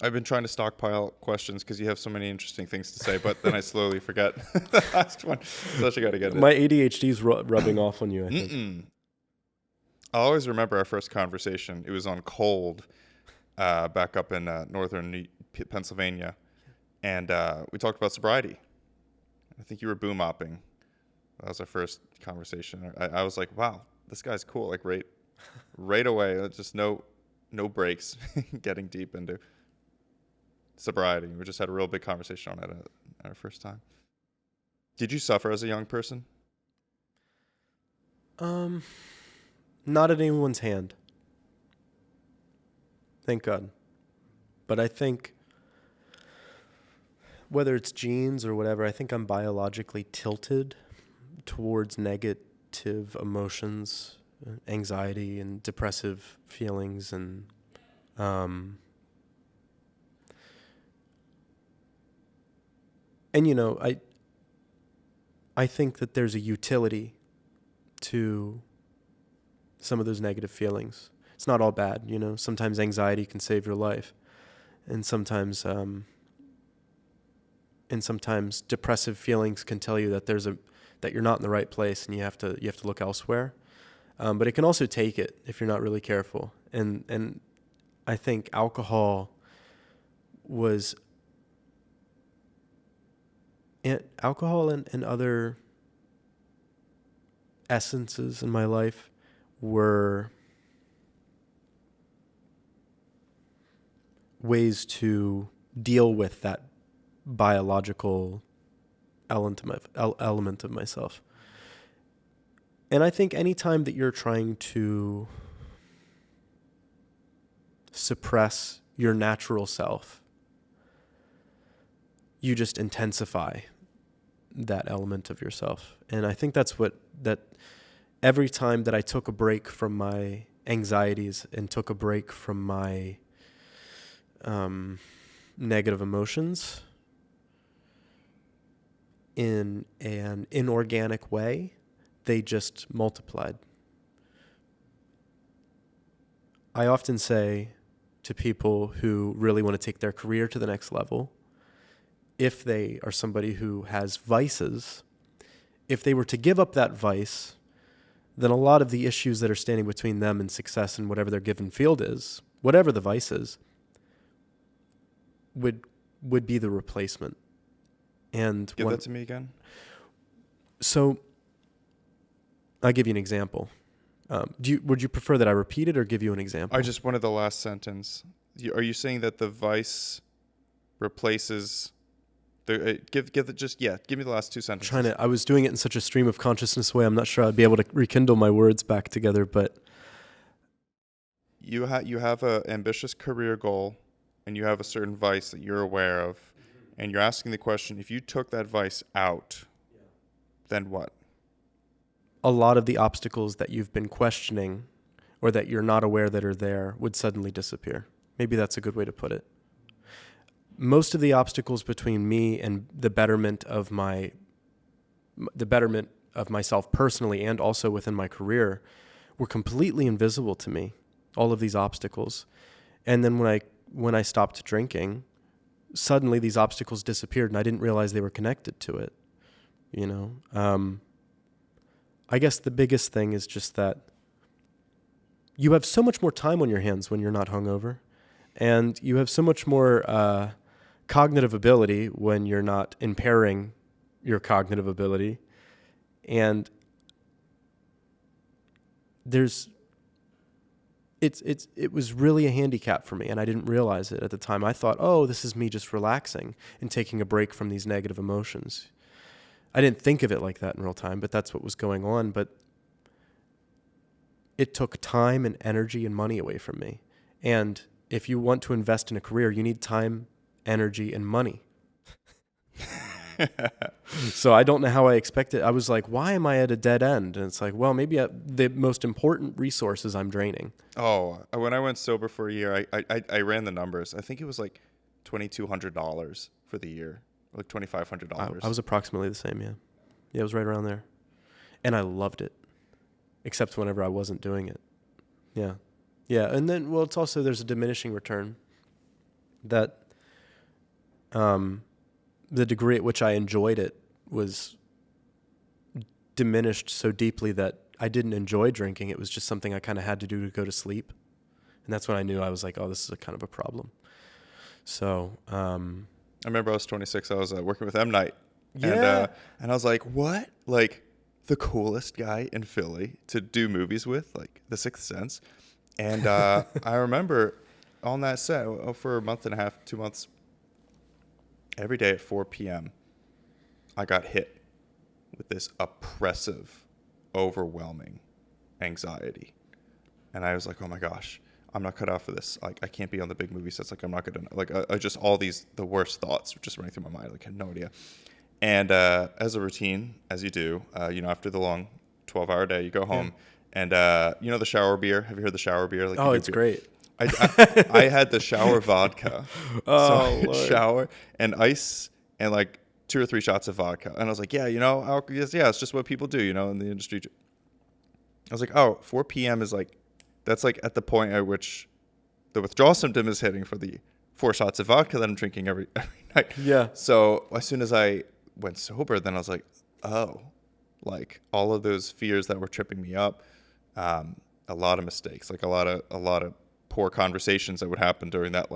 Speaker 2: I've been trying to stockpile questions because you have so many interesting things to say, but then I slowly forget the last one. So I got to get it.
Speaker 1: My ADHD's rubbing off on you, I think.
Speaker 2: I'll always remember our first conversation. It was on Cold, back up in northern Pennsylvania, and we talked about sobriety. I think you were boom mopping. That was our first conversation. I was like, wow, this guy's cool. Like right away, just no breaks, getting deep into sobriety. We just had a real big conversation on it at our first time. Did you suffer as a young person?
Speaker 1: Not at anyone's hand. Thank God. But I think whether it's genes or whatever, I think I'm biologically tilted towards negative emotions, anxiety and depressive feelings, and you know, I think that there's a utility to some of those negative feelings. It's not all bad, you know. Sometimes anxiety can save your life, and sometimes depressive feelings can tell you that that you're not in the right place and you have to look elsewhere. But it can also take it if you're not really careful. And I think alcohol and other essences in my life were ways to deal with that biological element of myself. And I think any time that you're trying to suppress your natural self, you just intensify that element of yourself. And I think that every time that I took a break from my anxieties and took a break from my negative emotions in an inorganic way, they just multiplied. I often say to people who really want to take their career to the next level, if they are somebody who has vices, if they were to give up that vice, then a lot of the issues that are standing between them and success in whatever their given field is, whatever the vice is, would be the replacement. And
Speaker 2: Give that to me again.
Speaker 1: So I'll give you an example. Would you prefer that I repeat it or give you an example?
Speaker 2: I just wanted the last sentence. Are you saying that the vice replaces the give me the last two sentences.
Speaker 1: I was doing it in such a stream of consciousness way. I'm not sure I'd be able to rekindle my words back together, but
Speaker 2: you have a ambitious career goal and you have a certain vice that you're aware of, and you're asking the question, if you took that vice out, then what?
Speaker 1: A lot of the obstacles that you've been questioning or that you're not aware that are there would suddenly disappear. Maybe that's a good way to put it. Most of the obstacles between me and the betterment of myself personally and also within my career were completely invisible to me, all of these obstacles. And then when I stopped drinking, suddenly these obstacles disappeared and I didn't realize they were connected to it. You know, I guess the biggest thing is just that you have so much more time on your hands when you're not hungover, and you have so much more cognitive ability when you're not impairing your cognitive ability. And it was really a handicap for me, and I didn't realize it at the time. I thought, oh, this is me just relaxing and taking a break from these negative emotions. I didn't think of it like that in real time, but that's what was going on. But it took time and energy and money away from me. And if you want to invest in a career, you need time, energy, and money. So I don't know how I expected. I was like, why am I at a dead end? And it's like, well, maybe the most important resources I'm draining.
Speaker 2: Oh, when I went sober for a year, I ran the numbers. I think it was like $2,200 for the year, like $2,500.
Speaker 1: I was approximately the same, yeah. Yeah, it was right around there. And I loved it, except whenever I wasn't doing it. Yeah. Yeah, and then, well, it's also, there's a diminishing return that the degree at which I enjoyed it was diminished so deeply that I didn't enjoy drinking. It was just something I kind of had to do to go to sleep. And that's when I knew I was like, oh, this is a kind of a problem. So
Speaker 2: I remember I was 26. I was working with M. Night.
Speaker 1: Yeah.
Speaker 2: And I was like, what? Like, the coolest guy in Philly to do movies with, like The Sixth Sense. And I remember on that set for a month and a half, 2 months, every day at 4 p.m., I got hit with this oppressive, overwhelming anxiety. And I was like, oh my gosh, I'm not cut out for this. Like, I can't be on the big movie sets. Like, I'm not gonna like. I just all the worst thoughts were just running through my mind. Like, I had no idea. And as a routine, as you do, after the long 12-hour day, you go home, and the shower beer. Have you heard the shower beer? Like,
Speaker 1: Oh, it's great.
Speaker 2: I had the shower vodka.
Speaker 1: Oh,
Speaker 2: so I
Speaker 1: Lord.
Speaker 2: shower and ice and like 2 or 3 shots of vodka. And I was like, it's just what people do, in the industry. I was like, oh, 4 p.m. is like, that's like at the point at which the withdrawal symptom is hitting for the 4 shots of vodka that I'm drinking every night.
Speaker 1: Yeah.
Speaker 2: So as soon as I went sober, then I was like, oh, like all of those fears that were tripping me up, a lot of mistakes, like a lot of poor conversations that would happen during that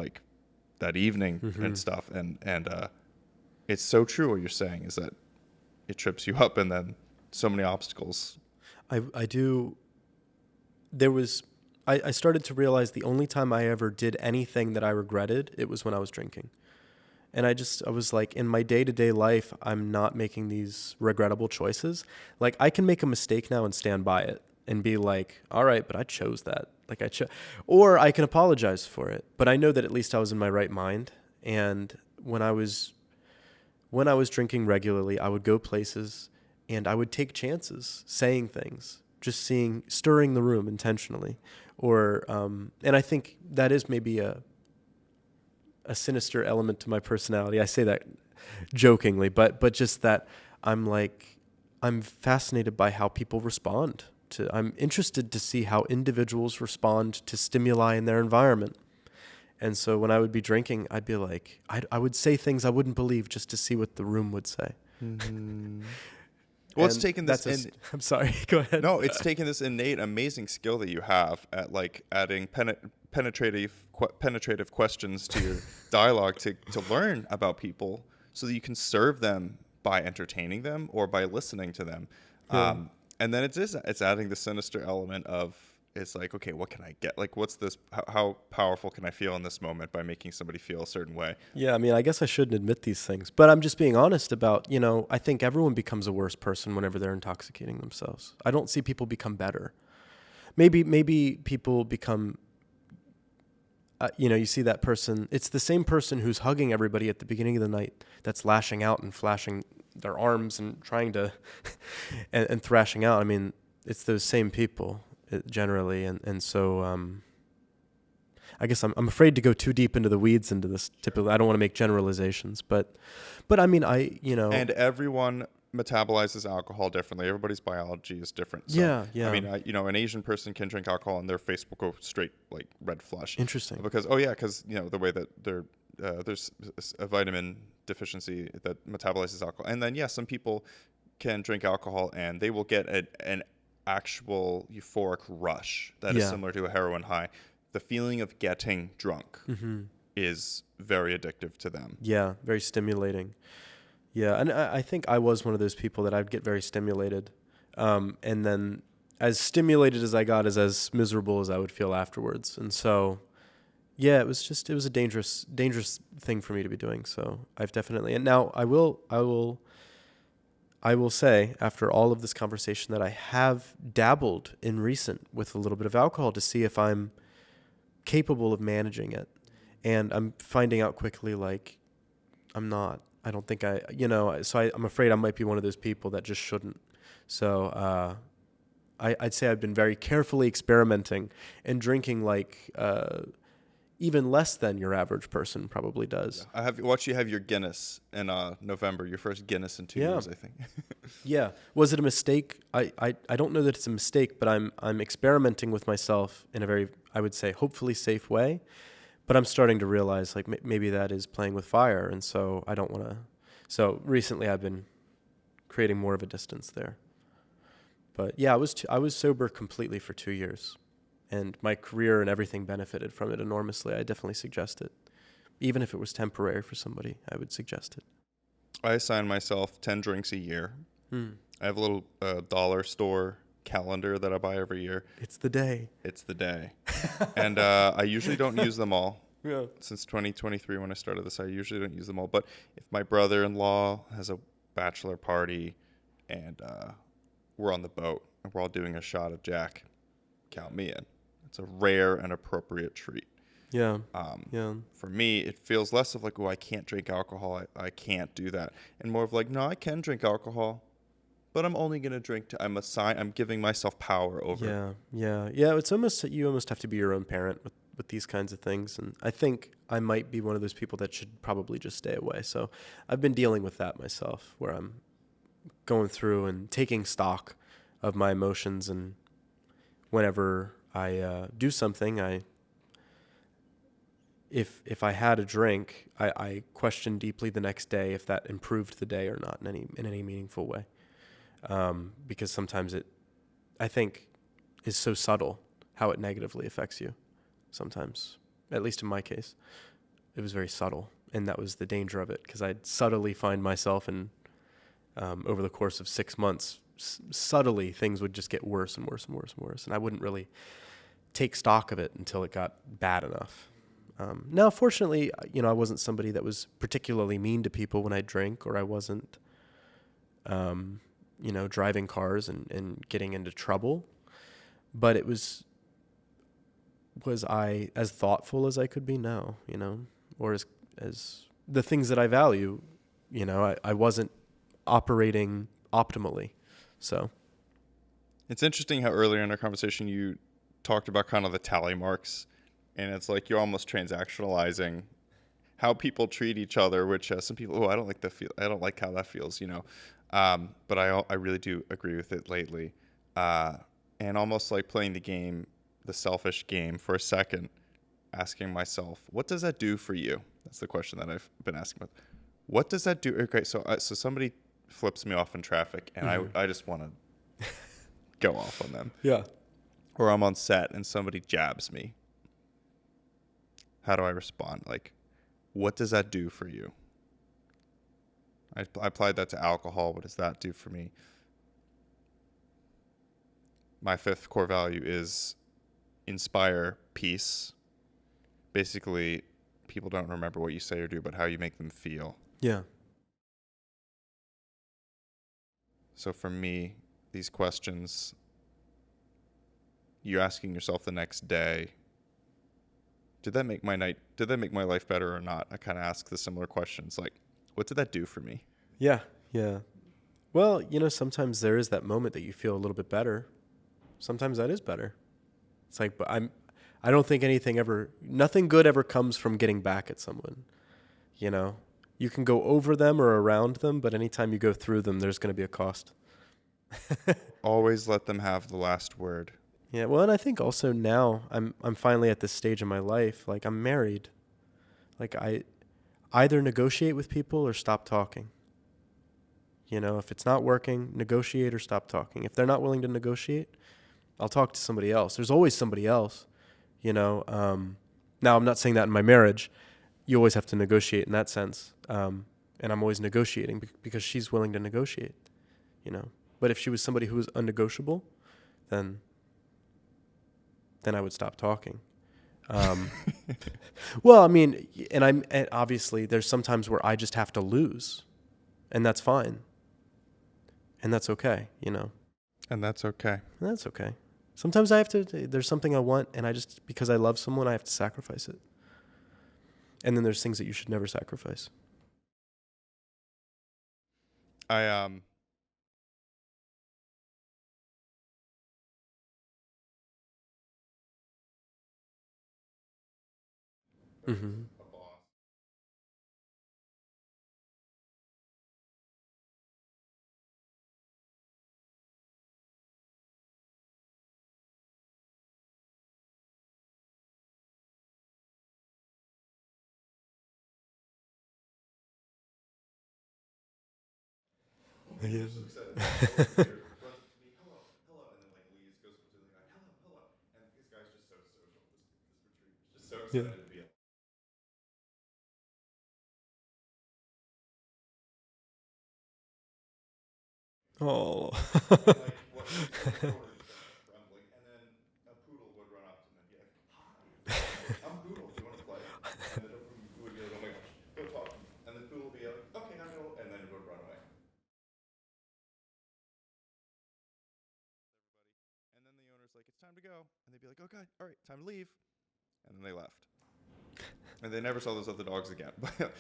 Speaker 2: evening and stuff. And it's so true what you're saying is that it trips you up and then so many obstacles.
Speaker 1: I started to realize the only time I ever did anything that I regretted, it was when I was drinking. And I was like, in my day-to-day life, I'm not making these regrettable choices. Like, I can make a mistake now and stand by it and be like, all right, but I chose that. Like, or I can apologize for it. But I know that at least I was in my right mind. And when I was drinking regularly, I would go places and I would take chances, saying things, just stirring the room intentionally. Or, and I think that is maybe a sinister element to my personality. I say that jokingly, but just that I'm fascinated by how people respond I'm interested to see how individuals respond to stimuli in their environment. And so when I would be drinking, I'd be like, I would say things I wouldn't believe just to see what the room would say.
Speaker 2: Mm-hmm. Well, it's taken this.
Speaker 1: I'm sorry. Go ahead.
Speaker 2: No, it's taken this innate, amazing skill that you have at like adding penetrative questions to your dialogue to learn about people, so that you can serve them by entertaining them or by listening to them.
Speaker 1: Yeah.
Speaker 2: And then it's adding the sinister element of, it's like, okay, what can I get? Like, what's this? How powerful can I feel in this moment by making somebody feel a certain way?
Speaker 1: Yeah, I mean, I guess I shouldn't admit these things, but I'm just being honest about, I think everyone becomes a worse person whenever they're intoxicating themselves. I don't see people become better. Maybe people become, you see that person. It's the same person who's hugging everybody at the beginning of the night that's lashing out and flashing their arms and trying to, and thrashing out. I mean, it's those same people. Generally, and so I guess I'm afraid to go too deep into the weeds into this. Typically, I don't want to make generalizations, but I mean,
Speaker 2: And everyone metabolizes alcohol differently. Everybody's biology is different. So,
Speaker 1: yeah.
Speaker 2: I mean, an Asian person can drink alcohol and their face will go straight like red flush.
Speaker 1: Interesting.
Speaker 2: Because the way that there's a vitamin deficiency that metabolizes alcohol, and then some people can drink alcohol and they will get an actual euphoric rush that is similar to a heroin high. The feeling of getting drunk is very addictive to them.
Speaker 1: Yeah, very stimulating. Yeah, and I think I was one of those people that I'd get very stimulated. And then as stimulated as I got is as miserable as I would feel afterwards. And so, yeah, it was a dangerous thing for me to be doing. So I've definitely, and now I will say, after all of this conversation, that I have dabbled in recent with a little bit of alcohol to see if I'm capable of managing it. And I'm finding out quickly, like, I'm not. I don't think so I'm afraid I might be one of those people that just shouldn't. So I'd say I've been very carefully experimenting and drinking like even less than your average person probably does.
Speaker 2: I have watched you have your Guinness in November, your first Guinness in 2 years, I think.
Speaker 1: Yeah. Was it a mistake? I don't know that it's a mistake, but I'm experimenting with myself in a very, I would say, hopefully safe way. But I'm starting to realize like maybe that is playing with fire, and so I don't want to. So recently I've been creating more of a distance there. But yeah, I was sober completely for 2 years. And my career and everything benefited from it enormously. I definitely suggest it. Even if it was temporary for somebody, I would suggest it.
Speaker 2: I assign myself 10 drinks a year. I have a little dollar store calendar that I buy every year.
Speaker 1: It's the day.
Speaker 2: And I usually don't use them all.
Speaker 1: Yeah.
Speaker 2: Since 2023 when I started this, I usually don't use them all. But if my brother-in-law has a bachelor party and we're on the boat and we're all doing a shot of Jack, count me in. It's a rare and appropriate treat.
Speaker 1: Yeah.
Speaker 2: For me, it feels less of like, oh, I can't drink alcohol. I can't do that. And more of like, no, I can drink alcohol, but I'm only going to drink. I'm giving myself power over.
Speaker 1: Yeah. It's almost, you almost have to be your own parent with these kinds of things. And I think I might be one of those people that should probably just stay away. So I've been dealing with that myself, where I'm going through and taking stock of my emotions. And whenever I do something, if I had a drink, I question deeply the next day if that improved the day or not in any meaningful way. Because sometimes I think, is so subtle how it negatively affects you. Sometimes, at least in my case, it was very subtle, and that was the danger of it, because I'd subtly find myself over the course of 6 months, subtly things would just get worse and worse and worse and worse, and I wouldn't really take stock of it until it got bad enough. Now, fortunately, I wasn't somebody that was particularly mean to people when I drank, or I wasn't, driving cars and getting into trouble. But was I as thoughtful as I could be? No, or as the things that I value, I wasn't operating optimally. So
Speaker 2: it's interesting how earlier in our conversation you talked about kind of the tally marks. And it's like you're almost transactionalizing how people treat each other, which some people, I don't like I don't like how that feels, But I really do agree with it lately. And almost like playing the selfish game for a second, asking myself, what does that do for you? That's the question that I've been asking about. What does that do? Okay, so somebody flips me off in traffic, and I just want to go off on them.
Speaker 1: Yeah.
Speaker 2: Or I'm on set and somebody jabs me. How do I respond? Like, what does that do for you? I applied that to alcohol. What does that do for me? My 5th core value is inspire peace. Basically, people don't remember what you say or do, but how you make them feel.
Speaker 1: Yeah.
Speaker 2: So for me, these questions, you asking yourself the next day, did that make my life better or not? I kind of ask the similar questions, like, what did that do for me?
Speaker 1: Yeah. Well, sometimes there is that moment that you feel a little bit better. Sometimes that is better. It's like, but I don't think nothing good ever comes from getting back at someone. You can go over them or around them, but anytime you go through them, there's going to be a cost.
Speaker 2: Always let them have the last word.
Speaker 1: Yeah, well, and I think also now I'm finally at this stage in my life, like I'm married. Like I either negotiate with people or stop talking. If it's not working, negotiate or stop talking. If they're not willing to negotiate, I'll talk to somebody else. There's always somebody else, Now, I'm not saying that in my marriage. You always have to negotiate in that sense. And I'm always negotiating because she's willing to negotiate, But if she was somebody who was unnegotiable, then I would stop talking. Well, I mean, and obviously there's sometimes where I just have to lose, and that's fine. And that's okay,
Speaker 2: And that's okay.
Speaker 1: And that's okay. Sometimes there's something I want, and because I love someone, I have to sacrifice it. And then there's things that you should never sacrifice.
Speaker 2: Mm-hmm.
Speaker 1: Yeah. Yeah. Oh.
Speaker 2: it's time to go. And they'd be like, okay, all right, time to leave. And then they left. And they never saw those other dogs again.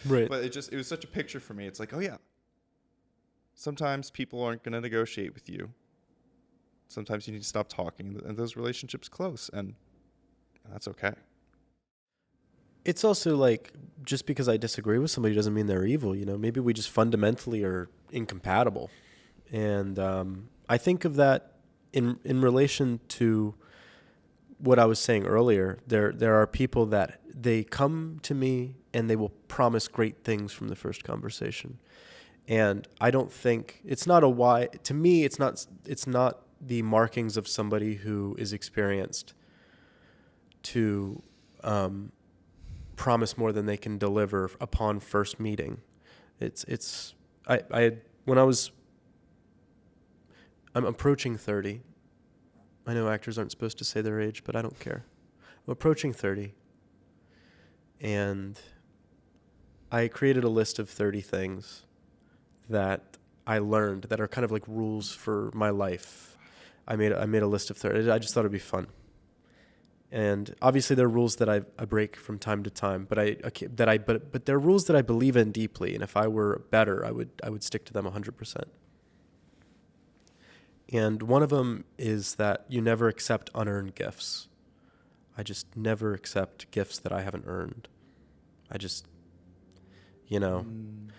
Speaker 1: Right.
Speaker 2: But it was such a picture for me. It's like, oh yeah, sometimes people aren't going to negotiate with you. Sometimes you need to stop talking, and those relationships close, and that's okay.
Speaker 1: It's also like, just because I disagree with somebody doesn't mean they're evil. Maybe we just fundamentally are incompatible. And I think of that in relation to what I was saying earlier. There are people that they come to me and they will promise great things from the first conversation. And I don't think it's not to me, it's not the markings of somebody who is experienced to promise more than they can deliver upon first meeting. I'm approaching 30. I know actors aren't supposed to say their age, but I don't care. I'm approaching 30. And I created a list of 30 things that I learned that are kind of like rules for my life. I made a list of 30. I just thought it'd be fun. And obviously there are rules that I break from time to time, but they're rules that I believe in deeply. And if I were better, I would stick to them 100%. And one of them is that you never accept unearned gifts. I just never accept gifts that I haven't earned. I just,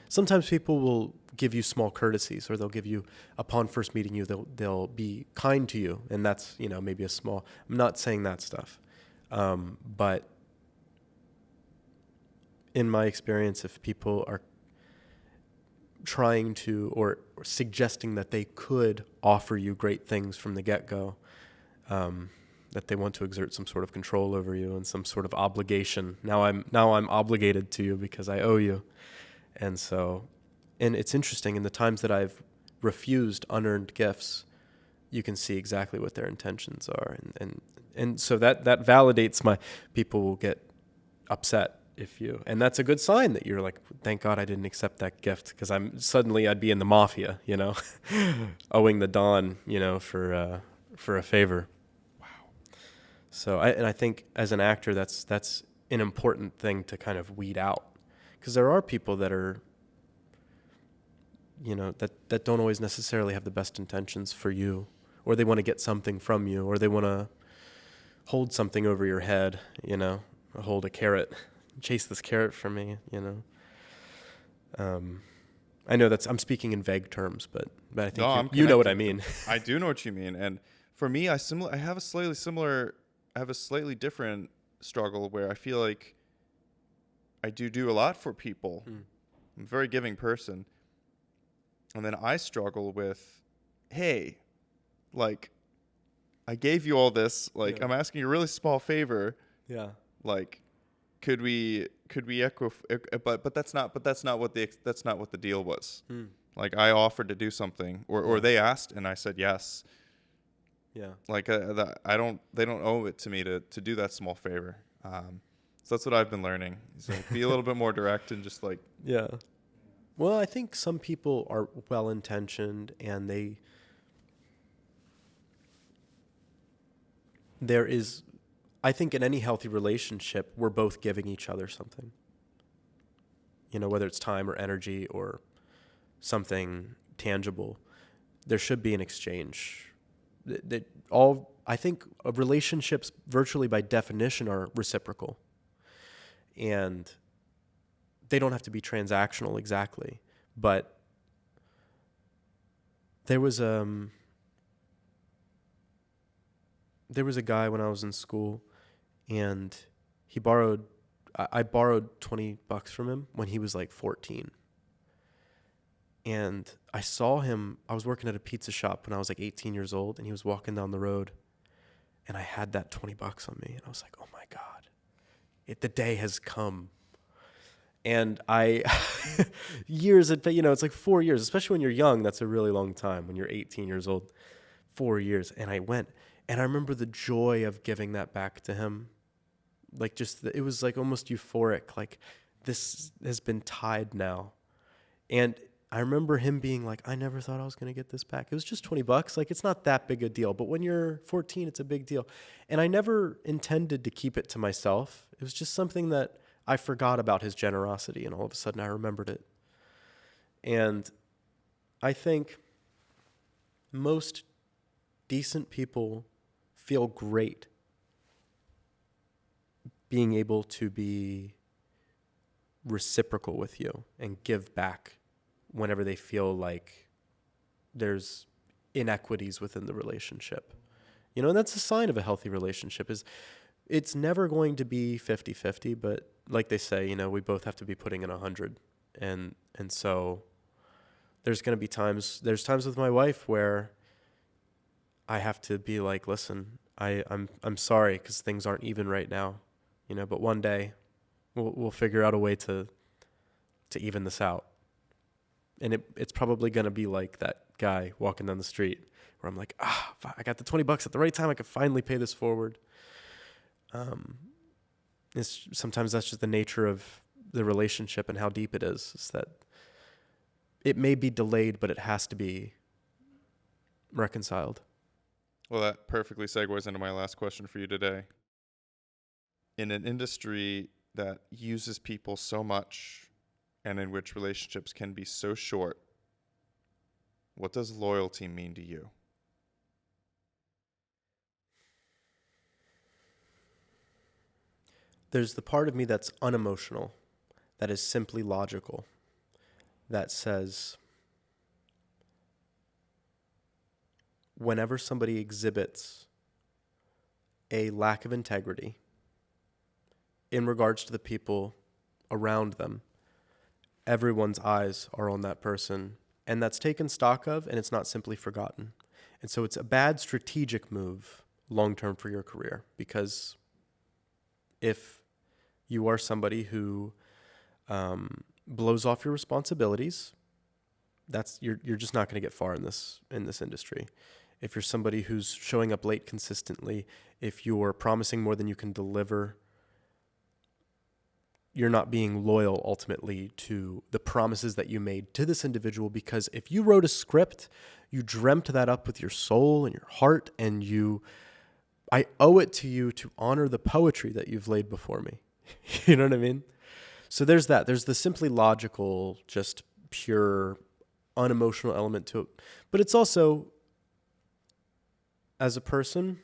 Speaker 1: sometimes people will give you small courtesies, or they'll give you, upon first meeting you, they'll be kind to you. And that's, maybe a small, I'm not saying that stuff. But in my experience, if people are trying to, or suggesting that they could offer you great things from the get-go, that they want to exert some sort of control over you and some sort of obligation. Now I'm obligated to you because I owe you. And it's interesting, in the times that I've refused unearned gifts, you can see exactly what their intentions are. And so that validates people will get upset and that's a good sign that you're like, thank God I didn't accept that gift, because I'd be in the mafia, owing the Don, for a favor. Wow. So I think as an actor, that's an important thing to kind of weed out, because there are people that are, that don't always necessarily have the best intentions for you, or they want to get something from you, or they want to hold something over your head, hold a carrot, chase this carrot from me, I know I'm speaking in vague terms, but I think you know what I mean.
Speaker 2: I do know what you mean. And for me, I have a slightly different struggle where I feel like I do a lot for people. I'm a very giving person. And then I struggle with, hey, like, I gave you all this, like, I'm asking you a really small favor. Yeah. Like, could we echo, but that's not what the deal was. Like, I offered to do something, or they asked and I said yes. Yeah. Like, they don't owe it to me to do that small favor. So that's what I've been learning. So be a little bit more direct and just like.
Speaker 1: Yeah. Well, I think some people are well-intentioned, and I think in any healthy relationship, we're both giving each other something. Whether it's time or energy or something tangible, there should be an exchange. I think relationships, virtually by definition, are reciprocal. And they don't have to be transactional exactly, but there was a guy when I was in school, and I borrowed $20 from him when he was like 14. And I saw him, I was working at a pizza shop when I was like 18 years old, and he was walking down the road, and I had that $20 on me, and I was like, oh my God, the day has come. And it's like 4 years, especially when you're young, that's a really long time. When you're 18 years old, 4 years. And I went, and I remember the joy of giving that back to him. Like, it was like almost euphoric. Like, this has been tied now. And I remember him being like, I never thought I was going to get this back. It was just $20. Like, it's not that big a deal. But when you're 14, it's a big deal. And I never intended to keep it to myself. It was just something that I forgot about his generosity. And all of a sudden I remembered it. And I think most decent people feel great being able to be reciprocal with you and give back whenever they feel like there's inequities within the relationship. You know, and that's a sign of a healthy relationship is it's never going to be 50-50, but like they say, you know, we both have to be putting in 100. And so there's going to be times with my wife where I have to be like, listen, I'm sorry because things aren't even right now, you know, but one day we'll figure out a way to even this out. And it's probably going to be like that guy walking down the street where I'm like, I got the $20 at the right time. I could finally pay this forward. Sometimes that's just the nature of the relationship and how deep it is that it may be delayed, but it has to be reconciled.
Speaker 2: Well, that perfectly segues into my last question for you today. In an industry that uses people so much and in which relationships can be so short, what does loyalty mean to you?
Speaker 1: There's the part of me that's unemotional, that is simply logical, that says whenever somebody exhibits a lack of integrity in regards to the people around them, everyone's eyes are on that person, and that's taken stock of, and it's not simply forgotten. And so it's a bad strategic move long-term for your career, because if you are somebody who blows off your responsibilities, you're just not going to get far in this industry. If you're somebody who's showing up late consistently, if you're promising more than you can deliver, you're not being loyal ultimately to the promises that you made to this individual, because if you wrote a script, you dreamt that up with your soul and your heart, and I owe it to you to honor the poetry that you've laid before me. You know what I mean? So there's that. There's the simply logical, just pure, unemotional element to it. But it's also, as a person,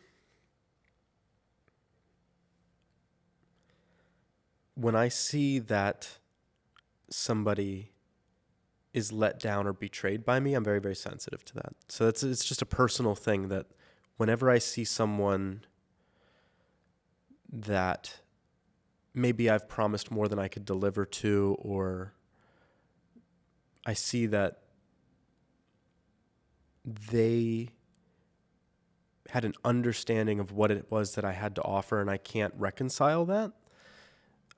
Speaker 1: when I see that somebody is let down or betrayed by me, I'm very, very sensitive to that. So it's just a personal thing that whenever I see someone that maybe I've promised more than I could deliver to, or I see that they had an understanding of what it was that I had to offer and I can't reconcile that,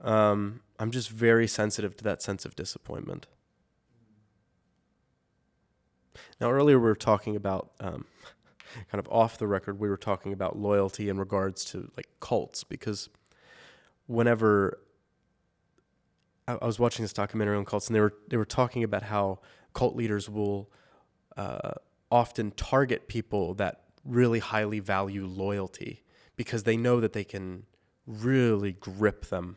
Speaker 1: I'm just very sensitive to that sense of disappointment. Now, earlier we were talking about, kind of off the record, we were talking about loyalty in regards to like cults, because whenever I was watching this documentary on cults, and they were talking about how cult leaders will often target people that really highly value loyalty, because they know that they can really grip them.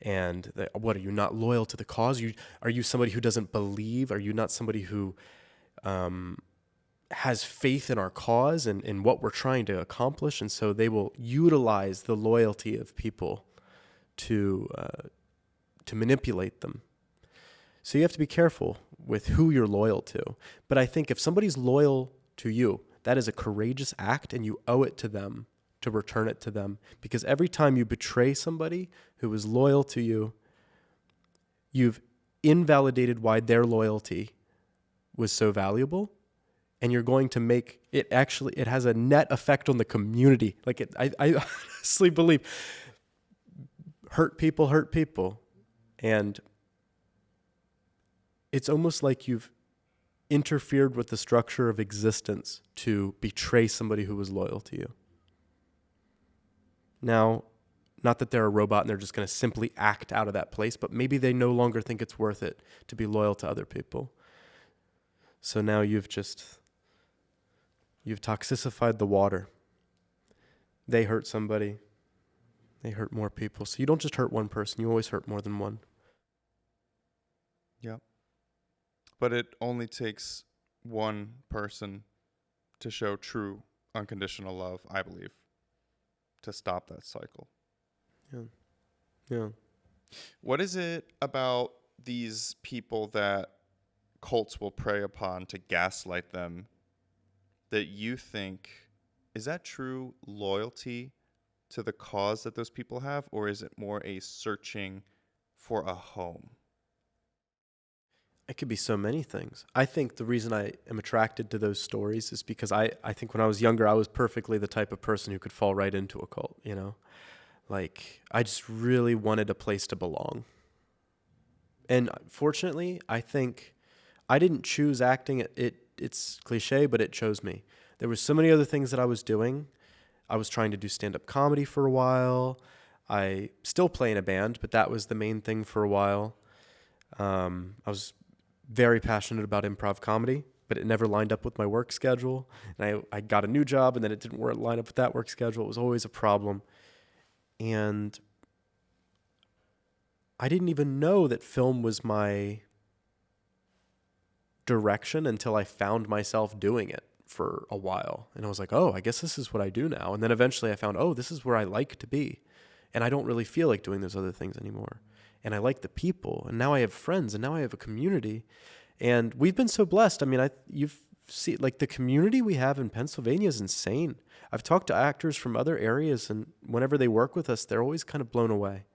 Speaker 1: And what, are you not loyal to the cause? Are you somebody who doesn't believe? Are you not somebody who has faith in our cause and in what we're trying to accomplish? And so they will utilize the loyalty of people to manipulate them. So you have to be careful with who you're loyal to. But I think if somebody's loyal to you, that is a courageous act, and you owe it to them to return it to them. Because every time you betray somebody who is loyal to you, you've invalidated why their loyalty was so valuable, and you're going to make it it has a net effect on the community. Like I honestly believe hurt people. And it's almost like you've interfered with the structure of existence to betray somebody who was loyal to you. Now, not that they're a robot and they're just going to simply act out of that place, but maybe they no longer think it's worth it to be loyal to other people. So now you've toxicified the water. They hurt somebody. They hurt more people. So you don't just hurt one person, you always hurt more than one.
Speaker 2: Yeah. But it only takes one person to show true unconditional love, I believe, to stop that cycle.
Speaker 1: Yeah. Yeah.
Speaker 2: What is it about these people that cults will prey upon to gaslight them that you think, is that true loyalty to the cause that those people have, or is it more a searching for a home?
Speaker 1: It could be so many things. I think the reason I am attracted to those stories is because I think when I was younger, I was perfectly the type of person who could fall right into a cult, you know? Like, I just really wanted a place to belong. And fortunately, I think I didn't choose acting. It's cliche, but it chose me. There were so many other things that I was doing. I was trying to do stand-up comedy for a while. I still play in a band, but that was the main thing for a while. I was very passionate about improv comedy, but it never lined up with my work schedule. And I got a new job, and then it didn't line up with that work schedule. It was always a problem. And I didn't even know that film was my direction until I found myself doing it for a while. And I was like, oh, I guess this is what I do now. And then eventually I found, oh, this is where I like to be. And I don't really feel like doing those other things anymore. And I like the people. And now I have friends, and now I have a community. And we've been so blessed. I mean, you've seen, like, the community we have in Pennsylvania is insane. I've talked to actors from other areas, and whenever they work with us, they're always kind of blown away.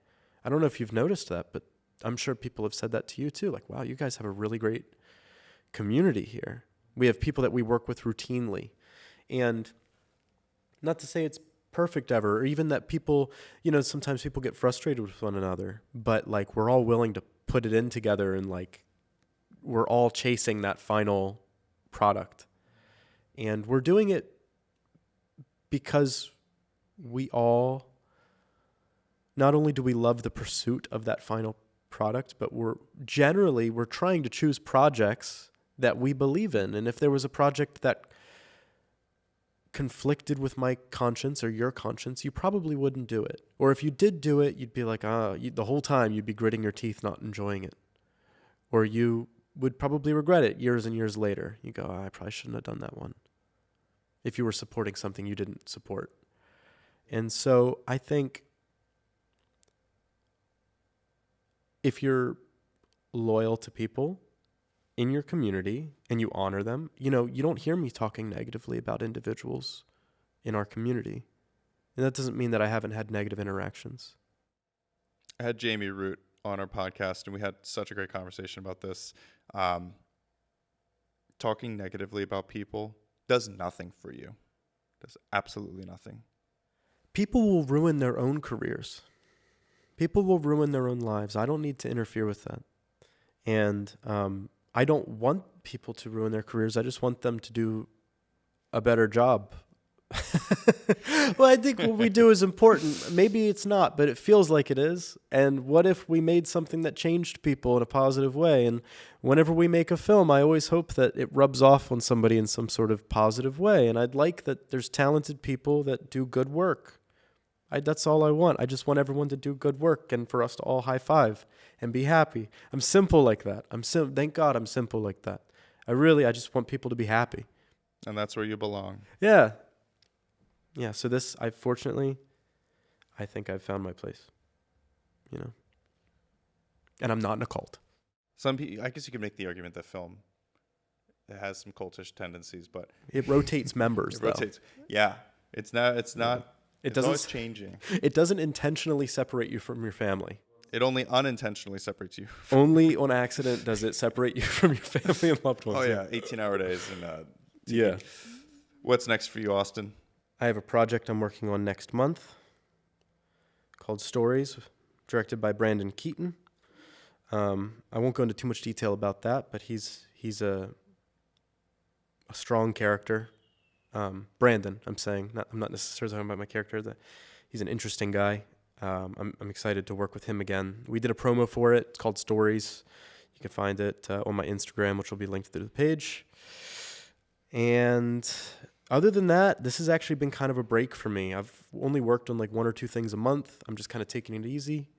Speaker 1: I don't know if you've noticed that, but I'm sure people have said that to you too. Like, wow, you guys have a really great community here. We have people that we work with routinely. And not to say it's perfect ever, or even that people, you know, sometimes people get frustrated with one another, but like, we're all willing to put it in together, and like, we're all chasing that final product. And we're doing it because we all, not only do we love the pursuit of that final product, but we're trying to choose projects that we believe in. And if there was a project that conflicted with my conscience or your conscience, you probably wouldn't do it. Or if you did do it, you'd be like, the whole time you'd be gritting your teeth, not enjoying it. Or you would probably regret it years and years later. You go, I probably shouldn't have done that one. If you were supporting something you didn't support. And so I think if you're loyal to people in your community and you honor them, you know, you don't hear me talking negatively about individuals in our community. And that doesn't mean that I haven't had negative interactions.
Speaker 2: I had Jamie Root on our podcast, and we had such a great conversation about this. Talking negatively about people does nothing for you. Does absolutely nothing.
Speaker 1: People will ruin their own careers. People will ruin their own lives. I don't need to interfere with that. And I don't want people to ruin their careers. I just want them to do a better job. Well, I think what we do is important. Maybe it's not, but it feels like it is. And what if we made something that changed people in a positive way? And whenever we make a film, I always hope that it rubs off on somebody in some sort of positive way. And I'd like that there's talented people that do good work. That's all I want. I just want everyone to do good work and for us to all high five and be happy. I'm simple like that. Thank God I'm simple like that. I just want people to be happy.
Speaker 2: And that's where you belong.
Speaker 1: Yeah. Yeah, so I think I've found my place, you know, and I'm not in a cult.
Speaker 2: Some people, I guess you could make the argument that film, it has some cultish tendencies, but
Speaker 1: it rotates members.
Speaker 2: Yeah, it's always changing.
Speaker 1: It doesn't intentionally separate you from your family.
Speaker 2: It only unintentionally separates you.
Speaker 1: Only on accident does it separate you from your family and loved ones.
Speaker 2: Oh yeah, 18-hour days and
Speaker 1: yeah.
Speaker 2: What's next for you, Austin?
Speaker 1: I have a project I'm working on next month called Stories, directed by Brandon Keaton. I won't go into too much detail about that, but he's a strong character. Brandon, I'm saying. I'm not necessarily talking about my character. He's an interesting guy. I'm excited to work with him again. We did a promo for it. It's called Stories. You can find it on my Instagram, which will be linked through the page. And other than that, this has actually been kind of a break for me. I've only worked on like 1 or 2 things a month. I'm just kind of taking it easy.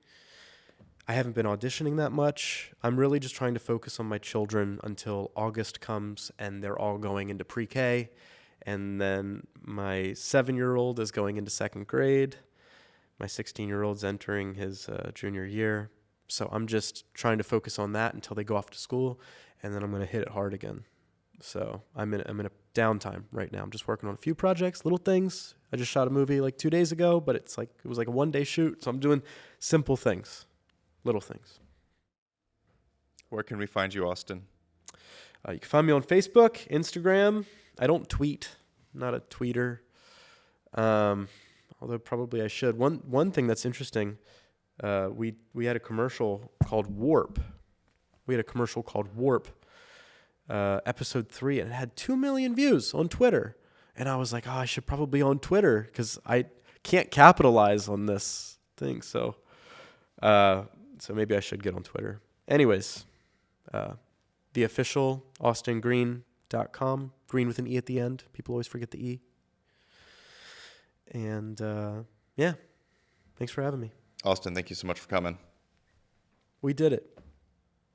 Speaker 1: I haven't been auditioning that much. I'm really just trying to focus on my children until August comes and they're all going into pre-K. And then my 7-year-old is going into 2nd grade. My 16-year-old's entering his junior year. So I'm just trying to focus on that until they go off to school, and then I'm going to hit it hard again. So I'm in a downtime right now. I'm just working on a few projects, little things. I just shot a movie like 2 days ago, but it was like a 1-day shoot. So I'm doing simple things, little things.
Speaker 2: Where can we find you, Austin?
Speaker 1: You can find me on Facebook, Instagram. I don't tweet. I'm not a tweeter. Although probably I should. One thing that's interesting, we had a commercial called Warp. Episode 3, and it had 2 million views on Twitter. And I was like, I should probably be on Twitter because I can't capitalize on this thing. So maybe I should get on Twitter. Anyways, the official AustinGreene.com, Greene with an E at the end. People always forget the E. And yeah, thanks for having me.
Speaker 2: Austin, thank you so much for coming.
Speaker 1: We did it.